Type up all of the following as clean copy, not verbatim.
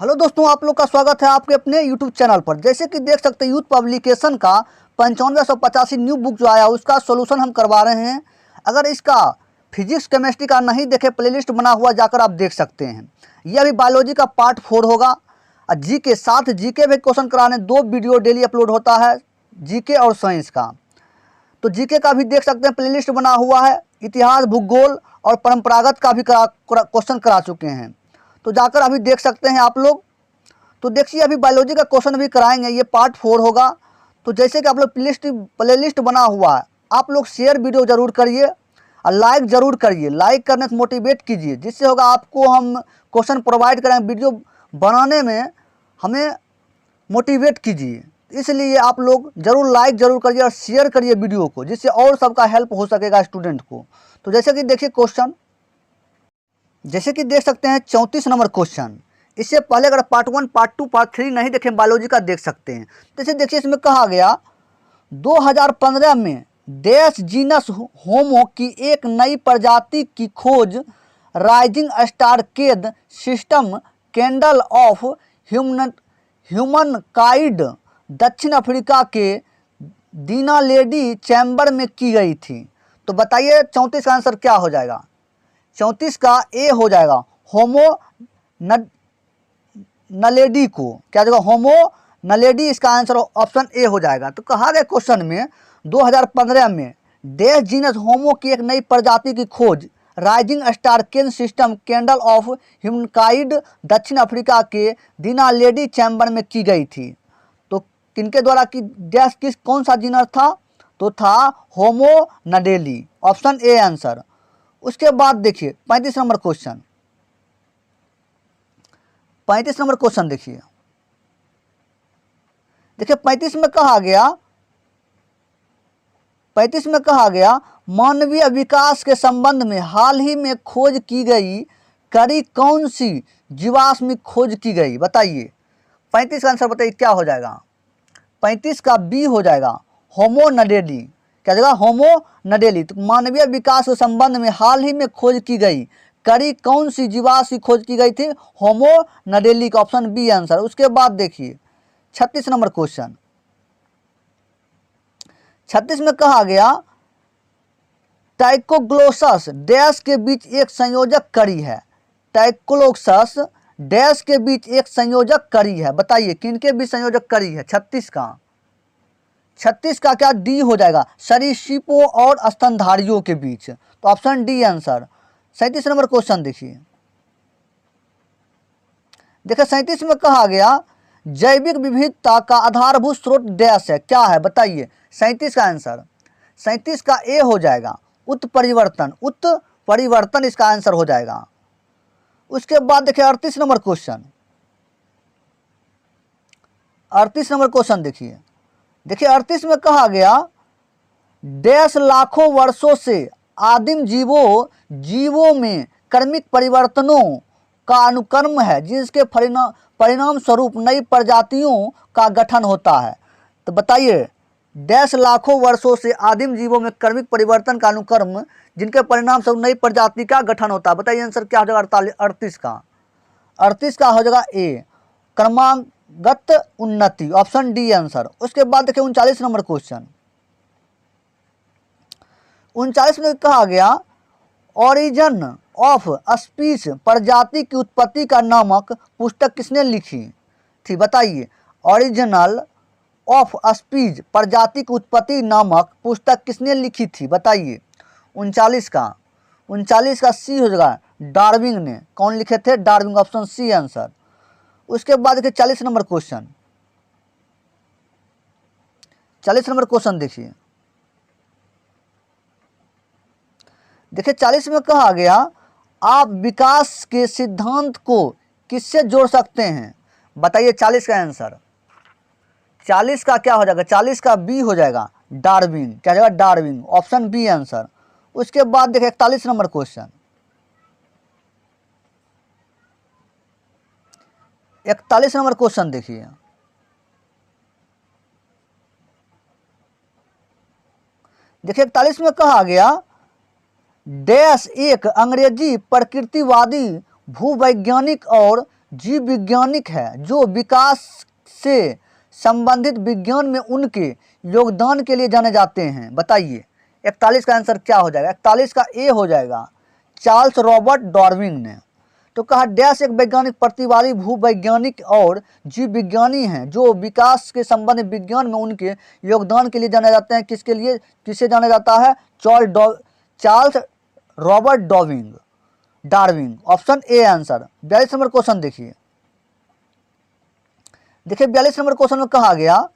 Hello दोस्तों, आप लोग का स्वागत है आपके अपने यूट्यूब चैनल पर। जैसे कि देख सकते हैं यूथ पब्लिकेशन का 9585 न्यू बुक जो आया उसका सोल्यूशन हम करवा रहे हैं। अगर इसका फिजिक्स केमिस्ट्री का नहीं देखे, प्लेलिस्ट बना हुआ जाकर आप देख सकते हैं। यह अभी बायोलॉजी का पार्ट 4 होगा। और जी के साथ जीके भी क्वेश्चन कराने 2 वीडियो डेली अपलोड होता है, जीके और साइंस का। तो जीके का भी देख सकते हैं, प्लेलिस्ट बना हुआ है। इतिहास, भूगोल और परंपरागत का भी क्वेश्चन करा चुके हैं, तो जाकर अभी देख सकते हैं आप लोग। तो देखिए अभी बायोलॉजी का क्वेश्चन भी कराएंगे, ये पार्ट 4 होगा। तो जैसे कि आप लोग प्लेलिस्ट बना हुआ है, आप लोग शेयर वीडियो ज़रूर करिए और लाइक ज़रूर करिए। लाइक करने से मोटिवेट कीजिए, जिससे होगा आपको हम क्वेश्चन प्रोवाइड करेंगे। वीडियो बनाने में हमें मोटिवेट कीजिए, इसलिए आप लोग ज़रूर लाइक ज़रूर करिए और शेयर करिए वीडियो को, जिससे और सबका हेल्प हो सकेगा स्टूडेंट को। तो जैसे कि देखिए क्वेश्चन, जैसे कि देख सकते हैं 34 नंबर क्वेश्चन। इससे पहले अगर पार्ट 1, पार्ट 2, पार्ट 3 नहीं देखें बायोलॉजी का, देख सकते हैं। जैसे देखिए इसमें कहा गया 2015 में डैश जीनस होमो की एक नई प्रजाति की खोज rising star cave system cradle of human काइड दक्षिण अफ्रीका के दिनालेडी चैम्बर में की गई थी। तो बताइए 34 का आंसर क्या हो जाएगा। 34 का ए हो जाएगा, होमो नलेडी को क्या जगह, होमो नलेडी, इसका आंसर ऑप्शन ए हो जाएगा। तो कहा गया क्वेश्चन में 2015 में डैश जीनस होमो की एक नई प्रजाति की खोज rising star cave system cradle of humankind दक्षिण अफ्रीका के दिनालेडी चैम्बर में की गई थी। तो किनके द्वारा की, डैश किस कौन सा जीनस था, तो था होमो नडेली, ऑप्शन ए आंसर। उसके बाद देखिए 35 नंबर क्वेश्चन। 35 नंबर क्वेश्चन देखिए 35 में कहा गया, 35 में कहा गया मानवीय विकास के संबंध में हाल ही में खोज की गई कड़ी कौन सी जीवाश्म खोज की गई। बताइए 35 का आंसर बताइए क्या हो जाएगा। 35 का बी हो जाएगा, होमो नडेली। क्या जगह, होमो नडेली। तो मानवीय विकास के संबंध में हाल ही में खोज की गई कड़ी कौन सी जीवाश्म खोज की गई थी, होमो नडेली का ऑप्शन बी आंसर। उसके बाद देखिए 36 नंबर क्वेश्चन। 36 में कहा गया टाइकोग्लोसस डैश के बीच एक संयोजक कड़ी है। टाइकोग्लोसस डैश के बीच एक संयोजक कड़ी है। बताइए किनके बीच संयोजक कड़ी है। 36 का क्या डी हो जाएगा, सरीसृपों और स्तनधारियों के बीच। तो option D answer. 37 number question देखिए 37 में कहा गया जैविक विविधता का आधारभूत स्रोत डैश है, क्या है। बताइए 37 का आंसर। 37 का ए हो जाएगा, उत्परिवर्तन इसका आंसर हो जाएगा। उसके बाद देखिए 38 नंबर क्वेश्चन। 38 नंबर क्वेश्चन देखिए 38 में कहा गया डैश लाखों वर्षों से आदिम जीवों में क्रमिक परिवर्तनों का अनुक्रम है, जिसके परिणाम स्वरूप नई प्रजातियों का गठन होता है। तो बताइए डैश लाखों वर्षों से आदिम जीवों में क्रमिक परिवर्तन का अनुक्रम, जिनके परिणाम स्वरूप नई प्रजाति का गठन होता है। बताइए आंसर क्या हो जाएगा 38 का। 38 का हो जाएगा ए, क्रमागत उन्नति, ऑप्शन डी आंसर। उसके बाद देखिए 39 नंबर क्वेश्चन। 39 में कहा गया ओरिजिन ऑफ स्पीच प्रजाति की उत्पत्ति का नामक पुस्तक किसने लिखी थी। बताइए ओरिजिनल ऑफ स्पीच प्रजाति की उत्पत्ति नामक पुस्तक किसने लिखी थी। बताइए 39 का सी हो जाएगा, डार्विन ने। कौन लिखे थे, डार्विन, ऑप्शन सी आंसर। उसके बाद देखिए 40 नंबर क्वेश्चन। 40 नंबर क्वेश्चन देखिए 40 में कहा गया आप विकास के सिद्धांत को किससे जोड़ सकते हैं। बताइए 40 का आंसर। 40 का क्या हो जाएगा, 40 का बी हो जाएगा, डार्विन। क्या जाएगा, डार्विन, ऑप्शन बी आंसर। उसके बाद देखिए 41 नंबर क्वेश्चन। 41 नंबर क्वेश्चन देखिए 41 में कहा गया डैश एक अंग्रेजी प्रकृतिवादी भूवैज्ञानिक और जीव वैज्ञानिक है जो विकास से संबंधित विज्ञान में उनके योगदान के लिए जाने जाते हैं। बताइए 41 का आंसर क्या हो जाएगा? 41 का ए हो जाएगा, चार्ल्स रॉबर्ट डार्विन ने। तो कहा डैश एक वैज्ञानिक प्रतिवादी भूवैज्ञानिक और जीव विज्ञानी हैं जो विकास के संबंधित विज्ञान में उनके योगदान के लिए जाने जाते हैं। किसके लिए, किसे जाना जाता है? Charles Robert Darwin. Option A answer. 42 number question देखिए। 42 नंबर क्वेश्चन में कहा गया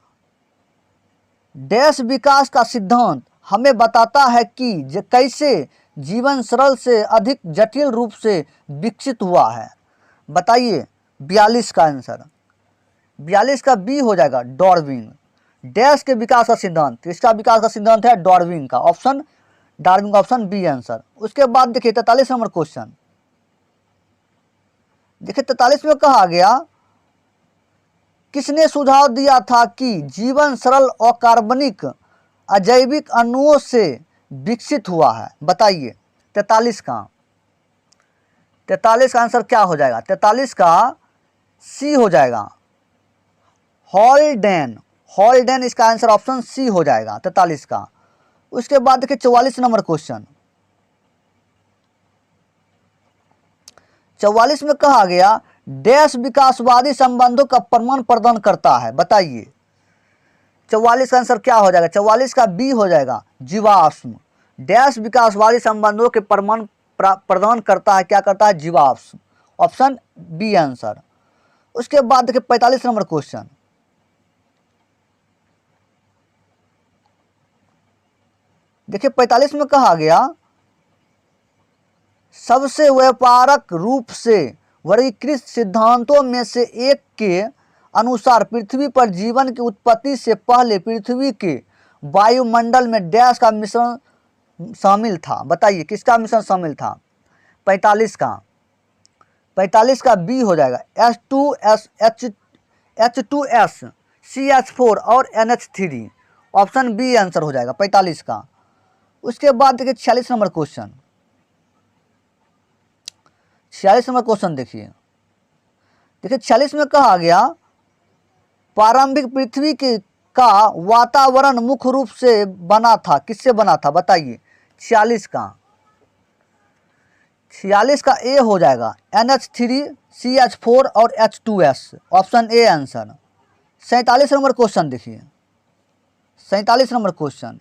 डैश विकास का सिद्धांत हमें बताता है कि कैसे जीवन सरल से अधिक जटिल रूप से विकसित हुआ है। बताइए 42 का आंसर। 42 का बी हो जाएगा, डार्विन। डैश के विकास का सिद्धांत, इसका विकास का सिद्धांत है डार्विन का, डार्विन का ऑप्शन बी आंसर। उसके बाद देखिए 43 नंबर क्वेश्चन। देखिए 43 में कहा गया किसने सुझाव दिया था कि जीवन सरल अकार्बनिक अजैविक अणुओं से विकसित हुआ है? बताइए 43 का आंसर क्या हो जाएगा? 43 का सी हो जाएगा, हॉल्डेन इसका आंसर ऑप्शन सी हो जाएगा 43 का। उसके बाद देखिए 44 नंबर क्वेश्चन। 44 में कहा गया डैश विकासवादी संबंधों का प्रमाण प्रदान करता है। बताइए 44 का आंसर क्या हो जाएगा? 44 का बी हो जाएगा, जीवाश्म। डैश विकासवादी संबंधों के प्रमाण प्रदान करता है, क्या करता है? जीवाश्म। Option B answer. उसके बाद देखिए 45 नंबर क्वेश्चन। देखिए 45 में कहा गया सबसे व्यापक रूप से वर्गीकृत सिद्धांतों में से एक के अनुसार पृथ्वी पर जीवन की उत्पत्ति से पहले पृथ्वी के वायुमंडल में डैश का मिश्रण शामिल था। बताइए किसका मिश्रण शामिल था? 45 का बी हो जाएगा, H2S CH4 और NH3। ऑप्शन बी आंसर हो जाएगा 45 का। उसके बाद देखिए 46 नंबर क्वेश्चन। 46 नंबर क्वेश्चन देखिए 46 में कहा गया प्रारंभिक पृथ्वी का वातावरण मुख्य रूप से बना था, किससे बना था? बताइए 46 का ए हो जाएगा, NH3 CH4 और H2S। Option A answer. 47 number question देखिए 47 नंबर क्वेश्चन।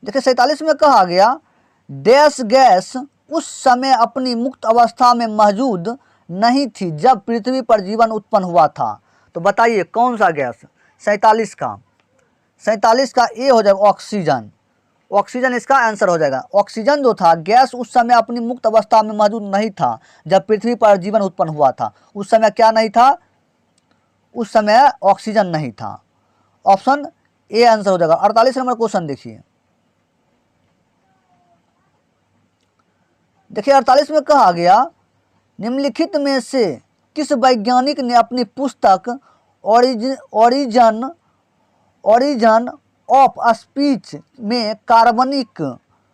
देखिए 47 में कहा गया डैश गैस उस समय अपनी मुक्त अवस्था में मौजूद नहीं थी जब पृथ्वी पर जीवन उत्पन्न हुआ था। तो बताइए कौन सा गैस? 47 का ए हो जाएगा, ऑक्सीजन इसका आंसर हो जाएगा। ऑक्सीजन जो था गैस उस समय अपनी मुक्त अवस्था में मौजूद नहीं था जब पृथ्वी पर जीवन उत्पन्न हुआ था। उस समय क्या नहीं था? उस समय ऑक्सीजन नहीं था। ऑप्शन ए आंसर हो जाएगा। 48 नंबर क्वेश्चन देखिए 48 में कहा गया निम्नलिखित में से किस वैज्ञानिक ने अपनी पुस्तक ओरिजिन ऑफ स्पीच में कार्बनिक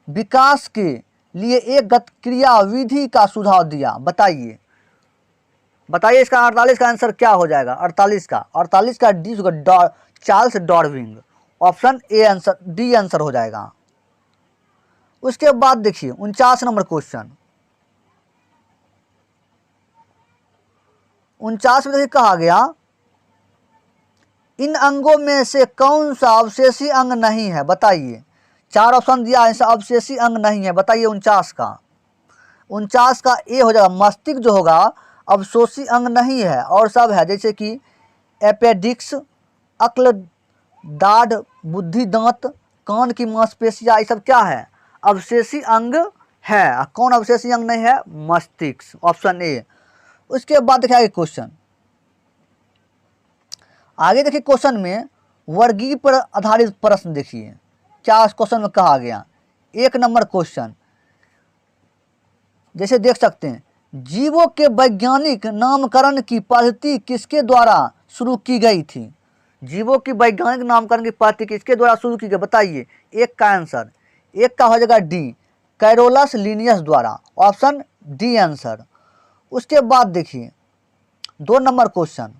विकास के लिए एक गतिक्रिया विधि का सुझाव दिया? बताइए इसका 48 का आंसर क्या हो जाएगा? 48 का डी होगा, Charles Darwin. Option A answer, D answer हो जाएगा। उसके बाद देखिए 49 नंबर क्वेश्चन। 49 में देखिए कहा गया इन अंगों में से कौन सा अवशेषी अंग नहीं है? बताइए 4 ऑप्शन दिया है, अवशेषी अंग नहीं है। बताइए 49 का ए हो जाएगा, मस्तिष्क जो होगा अवशेषी अंग नहीं है और सब है, जैसे कि एपेडिक्स, अक्ल, दाढ़, बुद्धि, दांत, कान की मांसपेशियां, ये सब क्या है? अवशेषी अंग है। कौन अवशेषी अंग नहीं है? मस्तिष्क। Option A. उसके बाद देखिए आगे क्वेश्चन। आगे देखिए क्वेश्चन में वर्गीय पर आधारित प्रश्न देखिए क्या इस क्वेश्चन में कहा गया। 1 नंबर क्वेश्चन जैसे देख सकते हैं, जीवों के वैज्ञानिक नामकरण की पद्धति किसके द्वारा शुरू की गई थी? जीवों की वैज्ञानिक नामकरण की पद्धति किसके द्वारा शुरू की गई? बताइए 1 का आंसर। 1 का हो जाएगा डी, कैरोलस लीनियस द्वारा, ऑप्शन डी आंसर। उसके बाद देखिए 2 नंबर क्वेश्चन,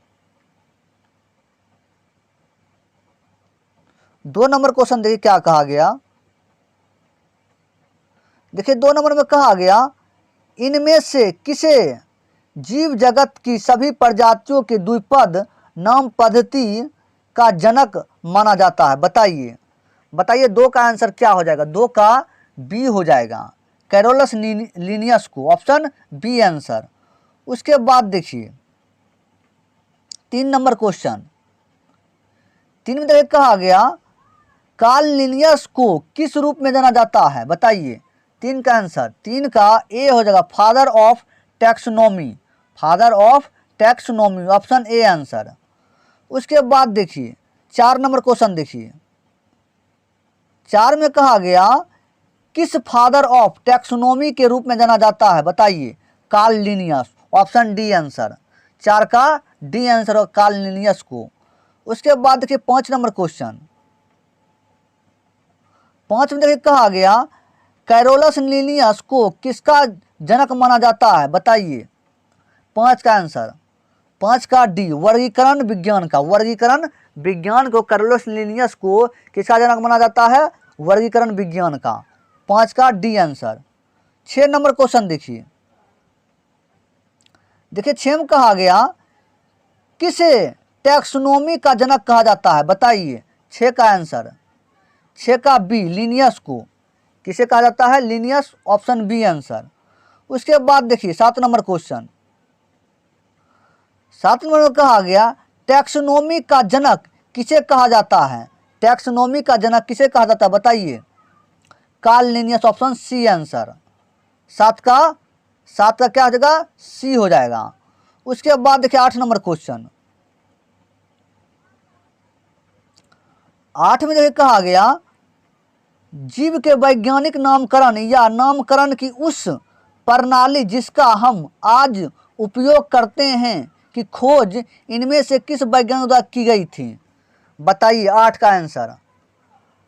2 नंबर क्वेश्चन देखिए क्या कहा गया। देखिए 2 नंबर में कहा गया, इनमें से किसे जीव जगत की सभी प्रजातियों के द्विपद नाम पद्धति का जनक माना जाता है, बताइए। बताइए 2 का आंसर क्या हो जाएगा, 2 का बी हो जाएगा, कैरोलस लीनियस को, ऑप्शन बी आंसर। उसके बाद देखिए 3 नंबर क्वेश्चन, 3 में देखिए कहा गया, कार्ल लिनियस को किस रूप में जाना जाता है, बताइए। 3 का आंसर, 3 का ए हो जाएगा, father of taxonomy, father of taxonomy, option A answer. उसके बाद देखिए 4 नंबर क्वेश्चन देखिए, 4 में कहा गया, किस फादर ऑफ टैक्सोनॉमी के रूप में जाना जाता है, बताइए। Carl Linnaeus, option D answer, 4 का डी आंसर और कार्ल लिनियस को। उसके बाद देखिए 5 नंबर क्वेश्चन, 5 में देखिए कहा गया, कैरोलस लीनियस को किसका जनक माना जाता है, बताइए। 5 का आंसर, 5 का डी, वर्गीकरण विज्ञान का, वर्गीकरण विज्ञान को कैरोलस लीनियस को किसका जनक माना जाता है, वर्गीकरण विज्ञान का, 5 का डी आंसर। 6 नंबर क्वेश्चन देखिए, देखिए 6 में कहा गया, किसे टैक्सोनॉमी का जनक कहा जाता है, बताइए। 6 का आंसर, 6 का बी, लीनियस को किसे कहा जाता है, लीनियस, ऑप्शन बी आंसर। उसके बाद देखिए 7 नंबर क्वेश्चन, 7 नंबर में कहा गया, टैक्सोनॉमी का जनक किसे कहा जाता है, टैक्सोनॉमी का जनक किसे कहा जाता है, बताइए। Carl Linnaeus, option C answer. 7 का क्या हो जाएगा, सी हो जाएगा। उसके बाद देखिए 8 नंबर क्वेश्चन, 8 में देखिए कहा गया, जीव के वैज्ञानिक नामकरण या नामकरण की उस प्रणाली जिसका हम आज उपयोग करते हैं की खोज इनमें से किस वैज्ञानिक द्वारा की गई थी, बताइए। 8 का आंसर,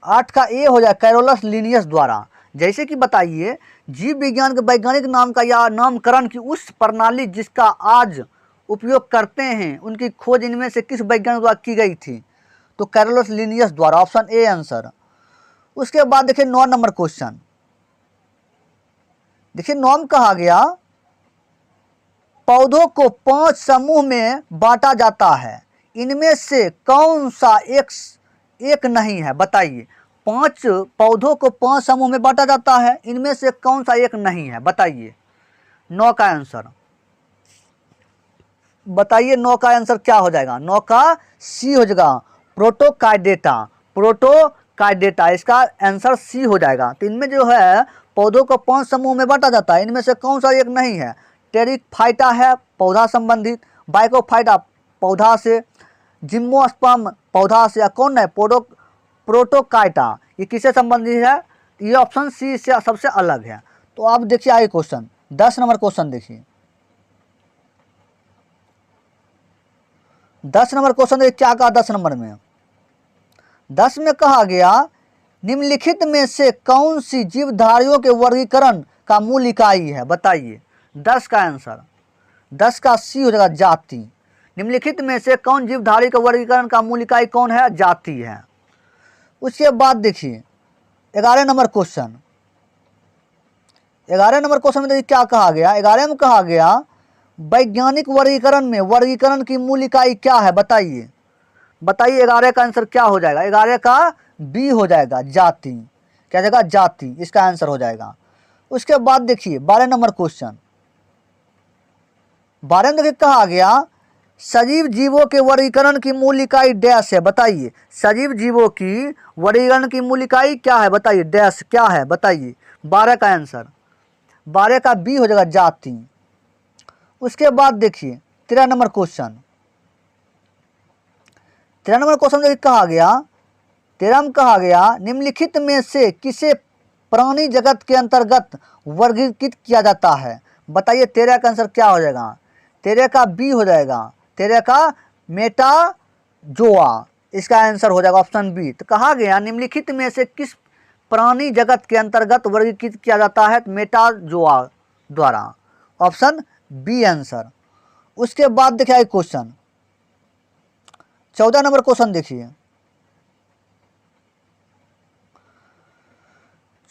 8 का ए हो जाए, कैरोलस लीनियस द्वारा। जैसे कि बताइए, जीव विज्ञान के वैज्ञानिक नाम का या नामकरण की उस प्रणाली जिसका आज उपयोग करते हैं उनकी खोज इनमें से किस वैज्ञानिक द्वारा की गई थी, तो कैरोलस लीनियस द्वारा, ऑप्शन ए आंसर। उसके बाद देखिए 9 नंबर क्वेश्चन, देखिए 9 में कहा गया, पौधों को 5 समूह में बांटा जाता है, इनमें से कौन सा एक नहीं है, बताइए। 5 पौधों को 5 समूह में बांटा जाता है, इनमें से कौन सा एक नहीं है, बताइए। 9 का आंसर बताइए, 9 का आंसर क्या हो जाएगा, 9 का सी हो जाएगा, प्रोटोकाइडेटा, प्रोटोकाइडेटा, इसका आंसर सी हो जाएगा। तो इनमें जो है पौधों को 5 समूह में बांटा जाता है, इनमें से कौन सा एक नहीं है, टेरिकफाइटा है पौधा संबंधित, बाइकोफाइटा पौधा से, जिम्नोस्पर्म पौधा से, या कौन है, प्रोटोकाइटा, ये किससे संबंधित है, ये ऑप्शन सी से सबसे अलग है। तो आप देखिए आगे क्वेश्चन 10 नंबर क्वेश्चन देखिए, 10 नंबर क्वेश्चन देखिए क्या कहा। 10 नंबर में, 10 में कहा गया, निम्नलिखित में से कौन सी जीवधारियों के वर्गीकरण का मूल इकाई है, बताइए। 10 का आंसर, 10 का सी हो जाएगा, जाति। निम्नलिखित में से कौन जीवधारी का वर्गीकरण का मूल इकाई कौन है, जाति है। उसके बाद देखिए 11 नंबर क्वेश्चन, 11 नंबर क्वेश्चन में देखिए क्या कहा गया। 11 में कहा गया, वैज्ञानिक वर्गीकरण में वर्गीकरण की मूल इकाई क्या है, बताइए। बताइए 11 का आंसर क्या हो जाएगा, 11 का बी हो जाएगा, जाति। क्या जाएगा, जाति, इसका आंसर हो जाएगा। उसके बाद देखिए 12 नंबर क्वेश्चन, 12 में देखिए कहा गया, सजीव जीवों के वर्गीकरण की मूल इकाई डैश है, बताइए। सजीव जीवों की वर्गीकरण की मूल इकाई क्या है, बताइए, डैश क्या है, बताइए। 12 का आंसर, 12 का बी हो जाएगा, जाति। उसके बाद देखिए 13 नंबर क्वेश्चन, 13 नंबर क्वेश्चन में कहा गया, 13 में कहा गया, निम्नलिखित में से किसे प्राणी जगत के अंतर्गत वर्गीकृत किया जाता है, बताइए। 13 का आंसर क्या हो जाएगा, 13 का बी हो जाएगा, 13 का मेटाजोआ, इसका आंसर हो जाएगा ऑप्शन बी। तो कहा गया, निम्नलिखित में से किस प्राणी जगत के अंतर्गत वर्गीकृत किया जाता है? मेटाजोआ द्वारा। Option B answer. उसके बाद देखिए क्वेश्चन 14 नंबर क्वेश्चन देखिए।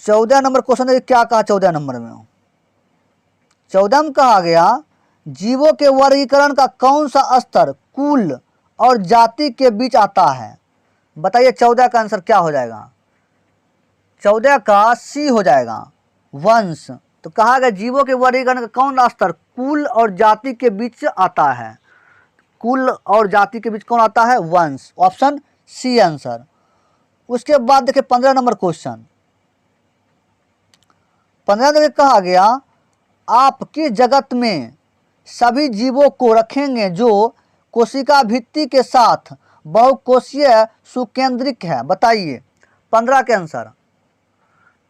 14 नंबर क्वेश्चन देखिए क्या कहा 14 नंबर में। 14 में कहा गया जीवों के वर्गीकरण का कौन सा स्तर कुल और जाति के बीच आता है? बताइए 14 का आंसर क्या हो जाएगा? 14 का सी हो जाएगा, वंश। तो कहा गया जीवों के वर्गीकरण का कौन सा स्तर कुल और जाति के बीच आता है? कुल और जाति के बीच कौन आता है? वंश। Option C answer. उसके बाद देखिए 15 नंबर क्वेश्चन। 15 में कहा गया आप किस जगत में सभी जीवों को रखेंगे जो कोशिका भित्ति के साथ बहुकोशीय सुकेंद्रिक है? बताइए 15 के आंसर।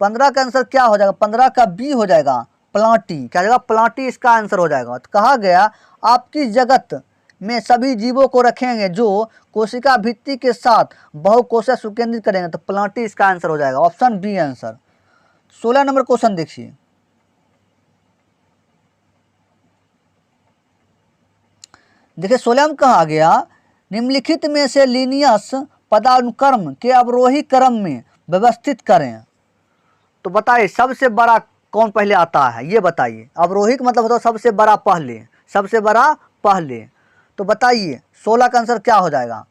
15 का आंसर क्या हो जाएगा? 15 का बी हो जाएगा, प्लांटी। क्या जाएगा? प्लांटी इसका आंसर हो जाएगा। तो कहा गया आप किस जगत में सभी जीवों को रखेंगे जो कोशिका भित्ति के साथ बहुकोशीय सुकेंद्रित करेंगे? तो प्लांटी इसका आंसर हो जाएगा। Option B answer. 16 number question देखिए। देखिए 16 में कहा गया निम्नलिखित में से लीनियस पदानुक्रम के अवरोही क्रम में व्यवस्थित करें। तो बताइए सबसे बड़ा कौन पहले आता है ये बताइए। अवरोही का मतलब होता है सबसे बड़ा पहले, सबसे बड़ा पहले। तो बताइए 16 का आंसर क्या हो जाएगा?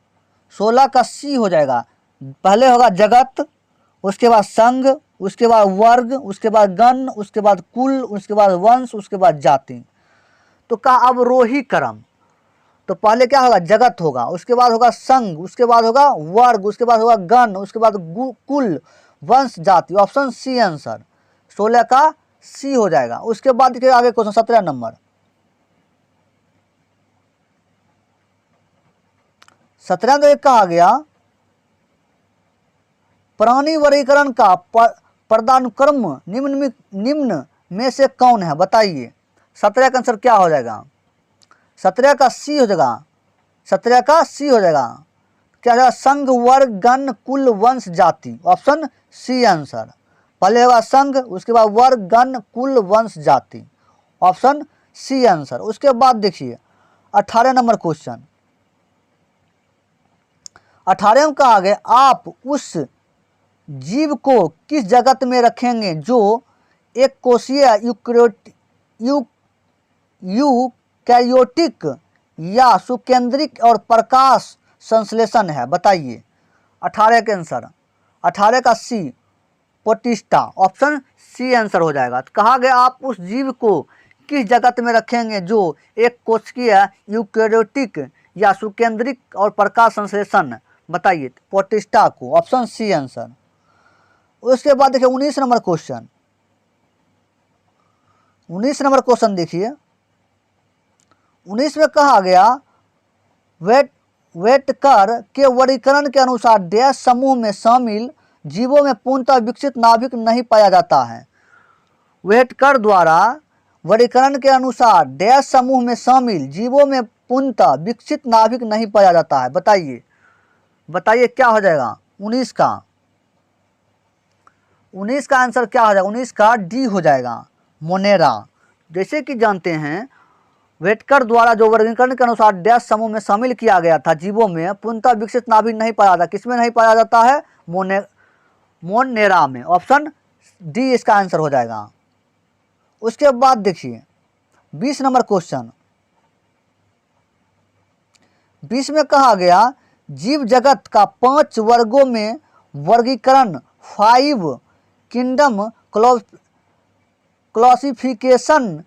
16 का सी हो जाएगा। पहले होगा जगत, उसके बाद संघ, उसके बाद वर्ग, उसके बाद गण, उसके बाद कुल, उसके बाद वंश, उसके बाद जाति। तो का अवरोही क्रम। तो पहले क्या होगा? जगत होगा, उसके बाद होगा संघ, उसके बाद होगा वर्ग, उसके बाद होगा गण, उसके बाद कुल, वंश, जाति। Option C answer. 16 का सी हो जाएगा। उसके बाद देखिए आगे क्वेश्चन 17 नंबर। 17 में कहा गया प्राणी वर्गीकरण का पदानुक्रम निम्न में से कौन है? बताइए 17 का आंसर क्या हो जाएगा? 17 का सी हो जाएगा। 17 का सी हो जाएगा। क्या होगा? संघ, वर्ग, गण, कुल, वंश, जाति। Option C answer. पहले होगा संघ, उसके बाद वर्ग, गण, कुल, वंश, जाति। Option C answer. उसके बाद देखिए 18 नंबर क्वेश्चन। 18 में कहा गया आप उस जीव को किस जगत में रखेंगे जो एक कोशीय यूकैरियोटिक या सुकेंद्रिक और प्रकाश संश्लेषण है? बताइए 18 के आंसर। 18 का सी, पोटिस्टा। ऑप्शन सी आंसर हो जाएगा। तो कहा गया आप उस जीव को किस जगत में रखेंगे जो एक कोशिकीय यूकैरियोटिक या सुकेंद्रिक और प्रकाश संश्लेषण? बताइए पोटिस्टा को। Option C answer. उसके बाद देखिए 19 नंबर क्वेश्चन। 19 नंबर क्वेश्चन देखिए। 19 में कहा गया वेटकर के वर्गीकरण के अनुसार डैश समूह में शामिल जीवों में पूर्णतः विकसित नाभिक नहीं पाया जाता है। वेटकर द्वारा वर्गीकरण के अनुसार डैश समूह में शामिल जीवों में पूर्णतः विकसित नाभिक नहीं पाया जाता है? बताइए बताइए क्या हो जाएगा? 19 का। 19 का आंसर क्या हो जाएगा? 19 का डी हो जाएगा, मोनेरा। जैसे कि जानते हैं वेटकर द्वारा जो वर्गीकरण के अनुसार डैश समूह में शामिल किया गया था जीवों में पूर्णतः विकसित नाभिक नहीं पाया जाता। किसमें नहीं पाया जाता है? मोनेरा में। ऑप्शन डी इसका आंसर हो जाएगा। उसके बाद देखिए 20 नंबर क्वेश्चन। 20 में कहा गया जीव जगत का 5 वर्गों में वर्गीकरण 5 किंगडम क्लासिफिकेशन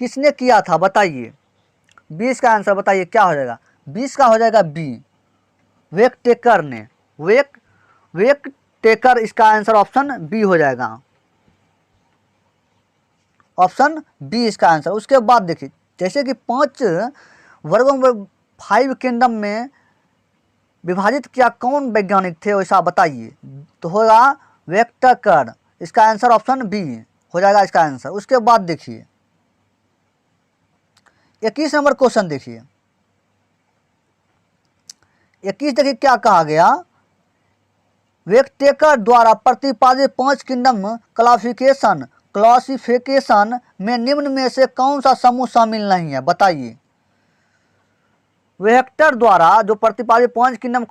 किसने किया था? बताइए 20 का आंसर बताइए क्या हो जाएगा? 20 का हो जाएगा बी, वेकटेकर ने। वेकटेकर इसका आंसर ऑप्शन बी हो जाएगा। ऑप्शन बी इसका आंसर। उसके बाद देखिए जैसे कि 5 वर्गों में 5 किंगडम में विभाजित किया कौन वैज्ञानिक थे वैसा बताइए। तो होगा वेकटेकर। इसका आंसर ऑप्शन बी हो जाएगा इसका आंसर। उसके बाद देखिए 21 नंबर क्वेश्चन देखिए। 21 देखिए क्या कहा गया वेक्टेकर द्वारा प्रतिपादित 5 किंगडम क्लासिफिकेशन में निम्न में से कौन सा समूह शामिल नहीं है? बताइए। वेक्टर द्वारा जो प्रतिपादित 5 किंगडम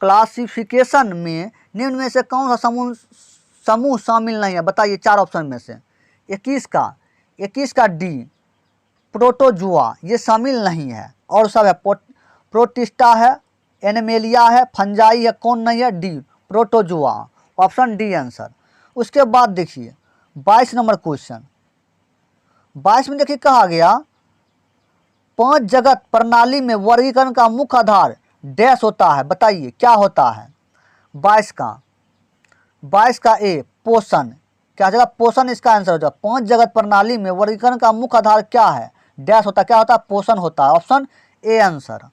क्लासिफिकेशन में निम्न में से कौन सा समूह शामिल नहीं है? बताइए 4 ऑप्शन में से। 21 का डी प्रोटोजुआ, ये शामिल नहीं है, और सब है प्रोटिस्टा है, एनिमेलिया है, फंजाई है, कौन नहीं है? D protozoa, option D answer. उसके बाद देखिए 22 नंबर क्वेश्चन। 22 में देखिए कहा गया 5 जगत प्रणाली में वर्गीकरण का मुख्य आधार डैश होता है। बताइए क्या होता है? 22 का ए पोषण, क्या जगह पोषण इसका आंसर हो जाएगा। 5 जगत प्रणाली में वर्गीकरण का मुख्य आधार क्या है? डैश होता है, क्या होता है? पोषण होता है, ऑप्शन ए आंसर।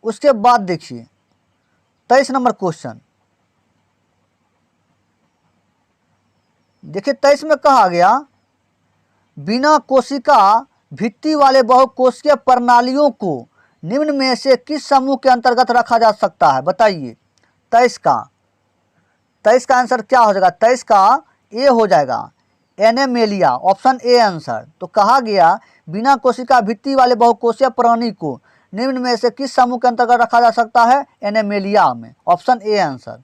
उसके बाद देखिए 23 नंबर क्वेश्चन। देखिए 23 में कहा गया बिना कोशिका भित्ति वाले बहुकोशिकीय प्रणालियों को निम्न में से किस समूह के अंतर्गत रखा जा सकता है? बताइए। 23 का आंसर क्या हो जाएगा? 23 का ए हो जाएगा, एनेमेलिया, ऑप्शन ए आंसर। तो कहा गया बिना कोशिका भित्ति वाले बहुकोशीय प्राणी को निम्न में से किस समूह के अंतर्गत रखा जा सकता है? एनेमेलिया में, ऑप्शन ए आंसर।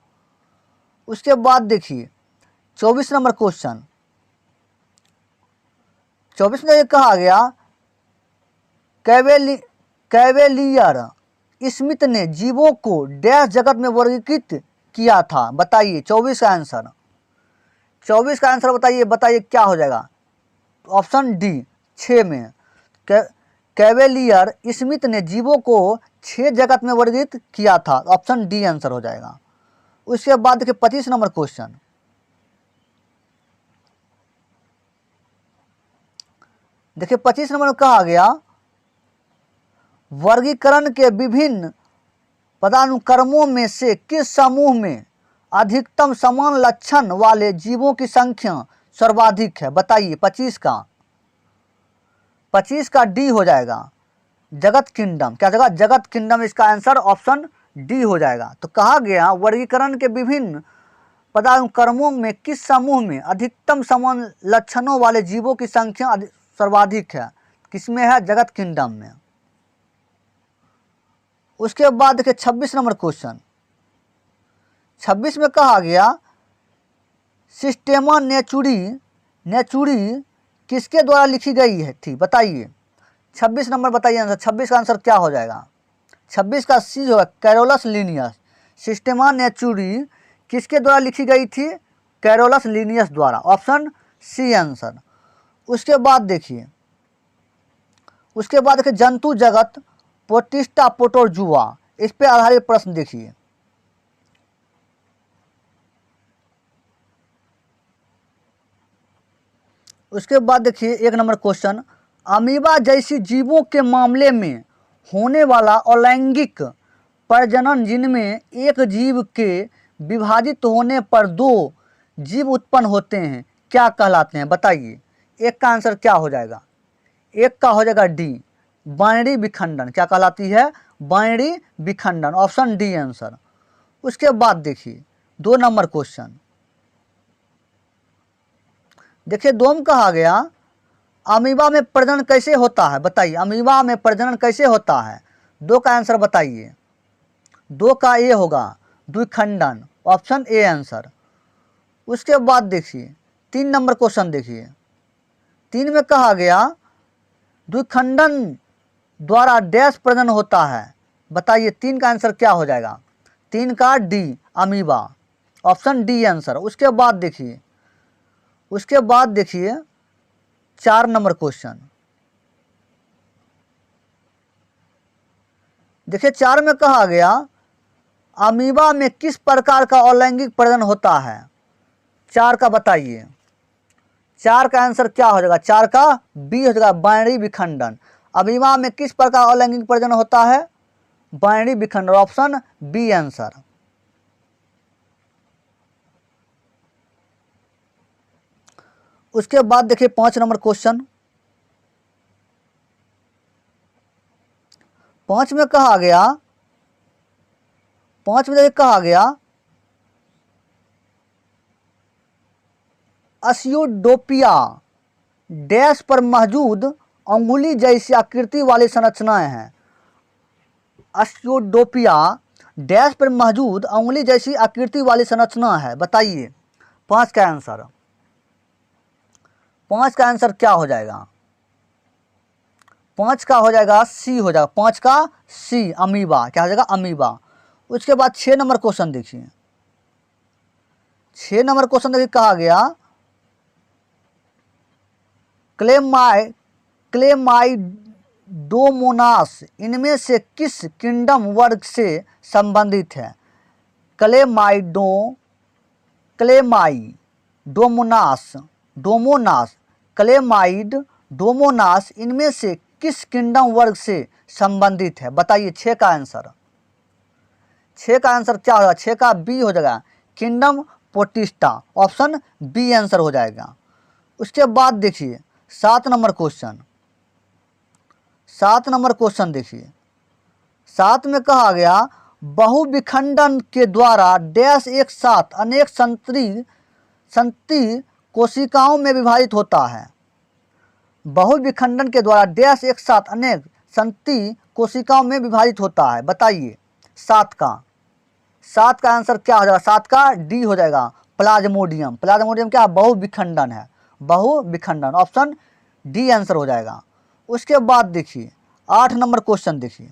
उसके बाद देखिए 24 नंबर क्वेश्चन। 24 में कहा गया कैवेलियर स्मिथ ने जीवों को डैश जगत में वर्गीकृत किया था। बताइए 24 का आंसर। 24 का आंसर बताइए क्या हो जाएगा? ऑप्शन डी 6 में कैवेलियर स्मिथ ने जीवों को 6 जगत में वर्गीकृत किया था, ऑप्शन डी आंसर हो जाएगा। उसके बाद देखिए 25 नंबर क्वेश्चन। देखिए 25 नंबर में कहा गया वर्गीकरण के विभिन्न पदानुक्रमों में से किस समूह में अधिकतम समान लक्षण वाले जीवों की संख्या सर्वाधिक है? बताइए 25 का डी हो जाएगा, जगत किंगडम। क्या जगह? जगत किंगडम इसका आंसर, ऑप्शन डी हो जाएगा। तो कहा गया वर्गीकरण के विभिन्न पदानुक्रमों में किस समूह में अधिकतम समान लक्षणों वाले जीवों की संख्या सर्वाधिक है? किसमें है? जगत किंगडम में। उसके बाद देखिए 26 नंबर क्वेश्चन। 26 में कहा गया सिस्टेमा नेचुरी किसके द्वारा लिखी गई है थी? बताइए 26 नंबर, बताइए आंसर। 26 का आंसर क्या हो जाएगा? 26 का सी होगा, कैरोलस लीनियस। सिस्टेमा नेचुरी किसके द्वारा लिखी गई थी? कैरोलस लीनियस द्वारा, ऑप्शन सी आंसर। उसके बाद देखिए जंतु जगत प्रोटिस्टा प्रोटोजुआ, इस पे आधारित प्रश्न देखिए। उसके बाद देखिए 1 नंबर क्वेश्चन। अमीबा जैसी जीवों के मामले में होने वाला अलैंगिक प्रजनन जिनमें एक जीव के विभाजित होने पर 2 जीव उत्पन्न होते हैं क्या कहलाते हैं? बताइए। 1 का आंसर क्या हो जाएगा? 1 का हो जाएगा डी, बाइनरी विखंडन। क्या कहलाती है? बाइनरी विखंडन, ऑप्शन डी आंसर। उसके बाद देखिए 2 नंबर क्वेश्चन। देखिए 2 में कहा गया अमीबा में प्रजनन कैसे होता है? बताइए अमीबा में प्रजनन कैसे होता है? 2 का आंसर बताइए। 2 का ए होगा, द्विखंडन, ऑप्शन ए आंसर। उसके बाद देखिए 3 नंबर क्वेश्चन देखिए। 3 में कहा गया द्विखंडन द्वारा डैश प्रजनन होता है। बताइए 3 का आंसर क्या हो जाएगा? 3 का D, amoeba, option D answer. उसके बाद देखिए 4 नंबर क्वेश्चन। देखिए 4 में कहा गया अमीबा में किस प्रकार का अलैंगिक प्रजनन होता है? 4 का बताइए। 4 का आंसर क्या हो जाएगा? 4 का बी हो जाएगा, बाइनरी विखंडन। अमीबा में किस प्रकार अलैंगिक प्रजनन होता है? बाइनरी विखंडन, ऑप्शन बी आंसर। उसके बाद देखिए 5 नंबर क्वेश्चन। 5 में कहा गया 5 में देखिए कहा गया अस्योडोपिया डैश पर मौजूद अंगुली जैसी आकृति वाली संरचनाएं हैं। अस्योडोपिया डैश पर मौजूद अंगुली जैसी आकृति वाली संरचना है। बताइए 5 का आंसर, 5 का आंसर क्या हो जाएगा? 5 का हो जाएगा सी हो जाएगा, 5 का सी अमीबा। क्या हो जाएगा? अमीबा। उसके बाद 6 नंबर क्वेश्चन देखिए, 6 नंबर क्वेश्चन देखिए कहा गया क्लेमाइडोमोनास इनमें से किस किंगडम वर्ग से संबंधित है? क्लेमाइडोमोनास इनमें से किस किंगडम वर्ग से संबंधित है? बताइए 6 का आंसर, 6 का आंसर क्या होगा? 6 का बी हो जाएगा, किंगडम पोटिस्टा। ऑप्शन बी आंसर हो जाएगा। उसके बाद देखिए 7 नंबर क्वेश्चन, 7 नंबर क्वेश्चन देखिए, 7 में कहा गया बहुविखंडन के द्वारा डैश एक साथ अनेक संतरी कोशिकाओं में विभाजित होता है। बहुविखंडन के द्वारा डैश एक साथ अनेक संतरी कोशिकाओं में विभाजित होता है। बताइए 7 का आंसर क्या हो जाएगा? 7 का डी हो जाएगा, प्लाज्मोडियम। प्लाज्मोडियम क्या? बहुविखंडन है, बहुविखंडन। ऑप्शन डी आंसर हो जाएगा। उसके बाद देखिए 8 नंबर क्वेश्चन देखिए,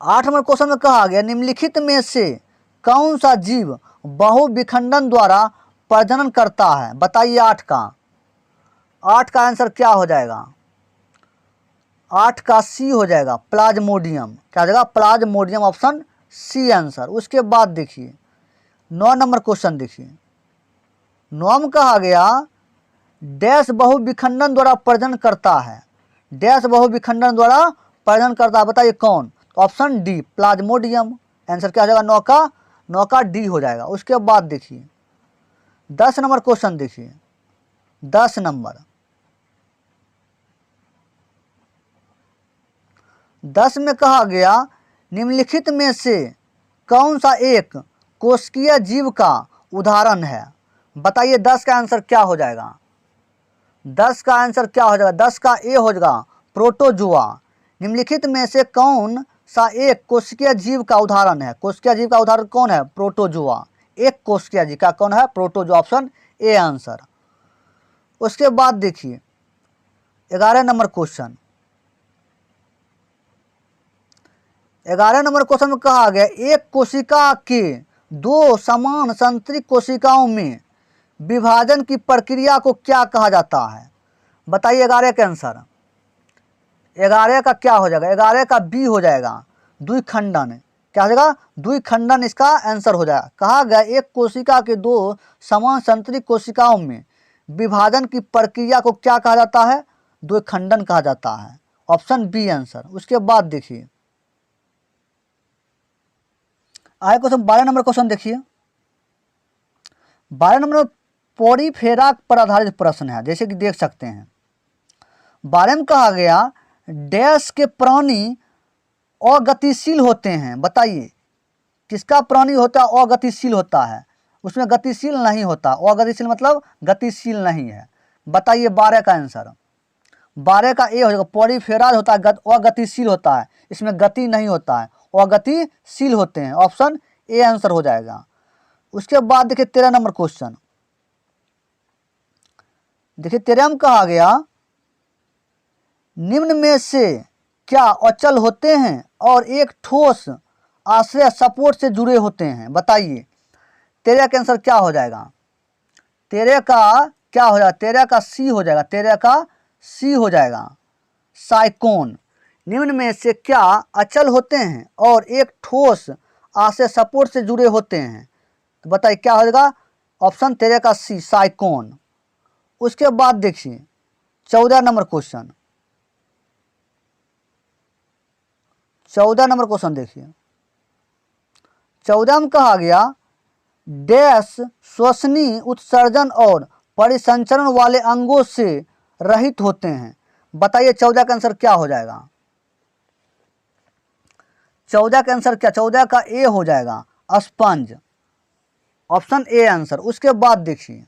8 नंबर क्वेश्चन में कहा गया निम्नलिखित में से कौन सा जीव बहुविखंडन द्वारा प्रजनन करता है? बताइए 8 का आंसर क्या हो जाएगा? 8 का सी हो जाएगा, प्लाज्मोडियम। क्या हो जाएगा? प्लाज्मोडियम। Option C answer. उसके बाद देखिए 9 नंबर क्वेश्चन देखिए, 9 में कहा गया डैश बहुविखंडन द्वारा प्रजनन करता है। डैश बहुविखंडन द्वारा प्रजनन करता है। बताइए कौन? Option D, Plasmodium. आंसर क्या हो जाएगा? 9 का डी हो जाएगा। उसके बाद देखिए 10 नंबर क्वेश्चन देखिए, 10 नंबर, 10 में कहा गया निम्नलिखित में से कौन सा एक कोशिकीय जीव का उदाहरण है? बताइए 10 का आंसर क्या हो जाएगा? 10 का आंसर क्या हो जाएगा? 10 का ए हो जाएगा, प्रोटोजोआ। निम्नलिखित में से कौन सा एक कोशिकीय जीव का उदाहरण है? कोशिकीय जीव का उदाहरण कौन है? प्रोटोजोआ। एक कोशिकीय जीव का कौन है? प्रोटोजोआ। Option A answer. उसके बाद देखिए 11 नंबर क्वेश्चन, 11 नंबर क्वेश्चन में कहा गया एक कोशिका के 2 समान संतरी कोशिकाओं में विभाजन की प्रक्रिया को क्या कहा जाता है? बताइए 11 का आंसर, 11 का क्या हो जाएगा? 11 का बी हो जाएगा, द्विखंडन। क्या हो जाएगा? द्विखंडन इसका आंसर हो जाएगा। कहा गया एक कोशिका के 2 समान संतरी कोशिकाओं में विभाजन की प्रक्रिया को क्या कहा जाता है? द्विखंडन कहा जाता है। Option B answer. उसके बाद देखिए आगे क्वेश्चन 12 नंबर क्वेश्चन देखिए, 12 नंबर पोरीफेरा पर आधारित प्रश्न है। जैसे कि देख सकते हैं 12 में कहा गया डैश के प्राणी अगतिशील होते हैं। बताइए किसका प्राणी होता है? अगतिशील होता है, उसमें गतिशील नहीं होता। अगतिशील मतलब गतिशील नहीं है। बताइए 12 का आंसर, 12 का ए हो जाएगा, पोरीफेरा होता है अगतिशील होता है, इसमें गति नहीं होता है, अगतिशील होते हैं। ऑप्शन ए आंसर हो जाएगा। उसके बाद देखिए 13 नंबर क्वेश्चन देखिए, 13 में कहा गया निम्न में से क्या अचल होते हैं और एक ठोस आश्रय सपोर्ट से जुड़े होते हैं? बताइए 13 का आंसर क्या हो जाएगा? 13 का क्या हो जाएगा? 13 का सी हो जाएगा, 13 का सी हो जाएगा, साइकोन। निम्न में से क्या अचल होते हैं और एक ठोस आश्रय सपोर्ट से जुड़े होते हैं? तो बताइए क्या हो जाएगा? ऑप्शन 13 का सी, साइकोन। उसके बाद देखिए 14 नंबर क्वेश्चन, 14 नंबर क्वेश्चन देखिए, 14 में कहा गया डैश श्वसनीय उत्सर्जन और परिसंचरण वाले अंगों से रहित होते हैं। बताइए 14 का आंसर क्या हो जाएगा? 14 का आंसर क्या, 14 का ए हो जाएगा, स्पंज, ऑप्शन ए आंसर। उसके बाद देखिए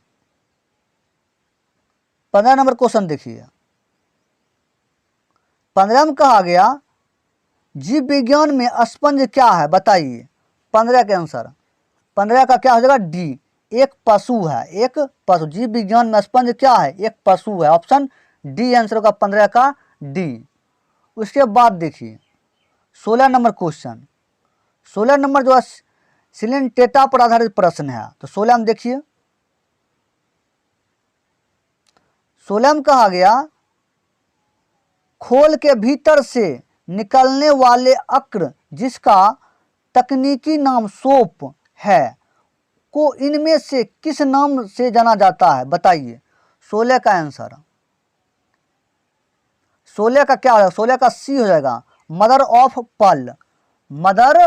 15 नंबर क्वेश्चन देखिए, 15 में कहा गया जीव विज्ञान में स्पंज क्या है, बताइए। 15 के आंसर, 15 का क्या हो जाएगा, डी, एक पशु है, एक पशु। जीव विज्ञान में स्पंज क्या है, एक पशु है, ऑप्शन डी आंसर होगा 15 का डी। उसके बाद देखिए 16 नंबर क्वेश्चन, 16 नंबर जो है सिलेंटेटा पर आधारित प्रश्न है। तो 16 में देखिए, 16 में कहा गया खोल के भीतर से निकलने वाले अक्र जिसका तकनीकी नाम सोप है को इनमें से किस नाम से जाना जाता है, बताइए। 16 का आंसर, 16 का क्या हो जाएगा, 16 का सी हो जाएगा, मदर ऑफ पल, मदर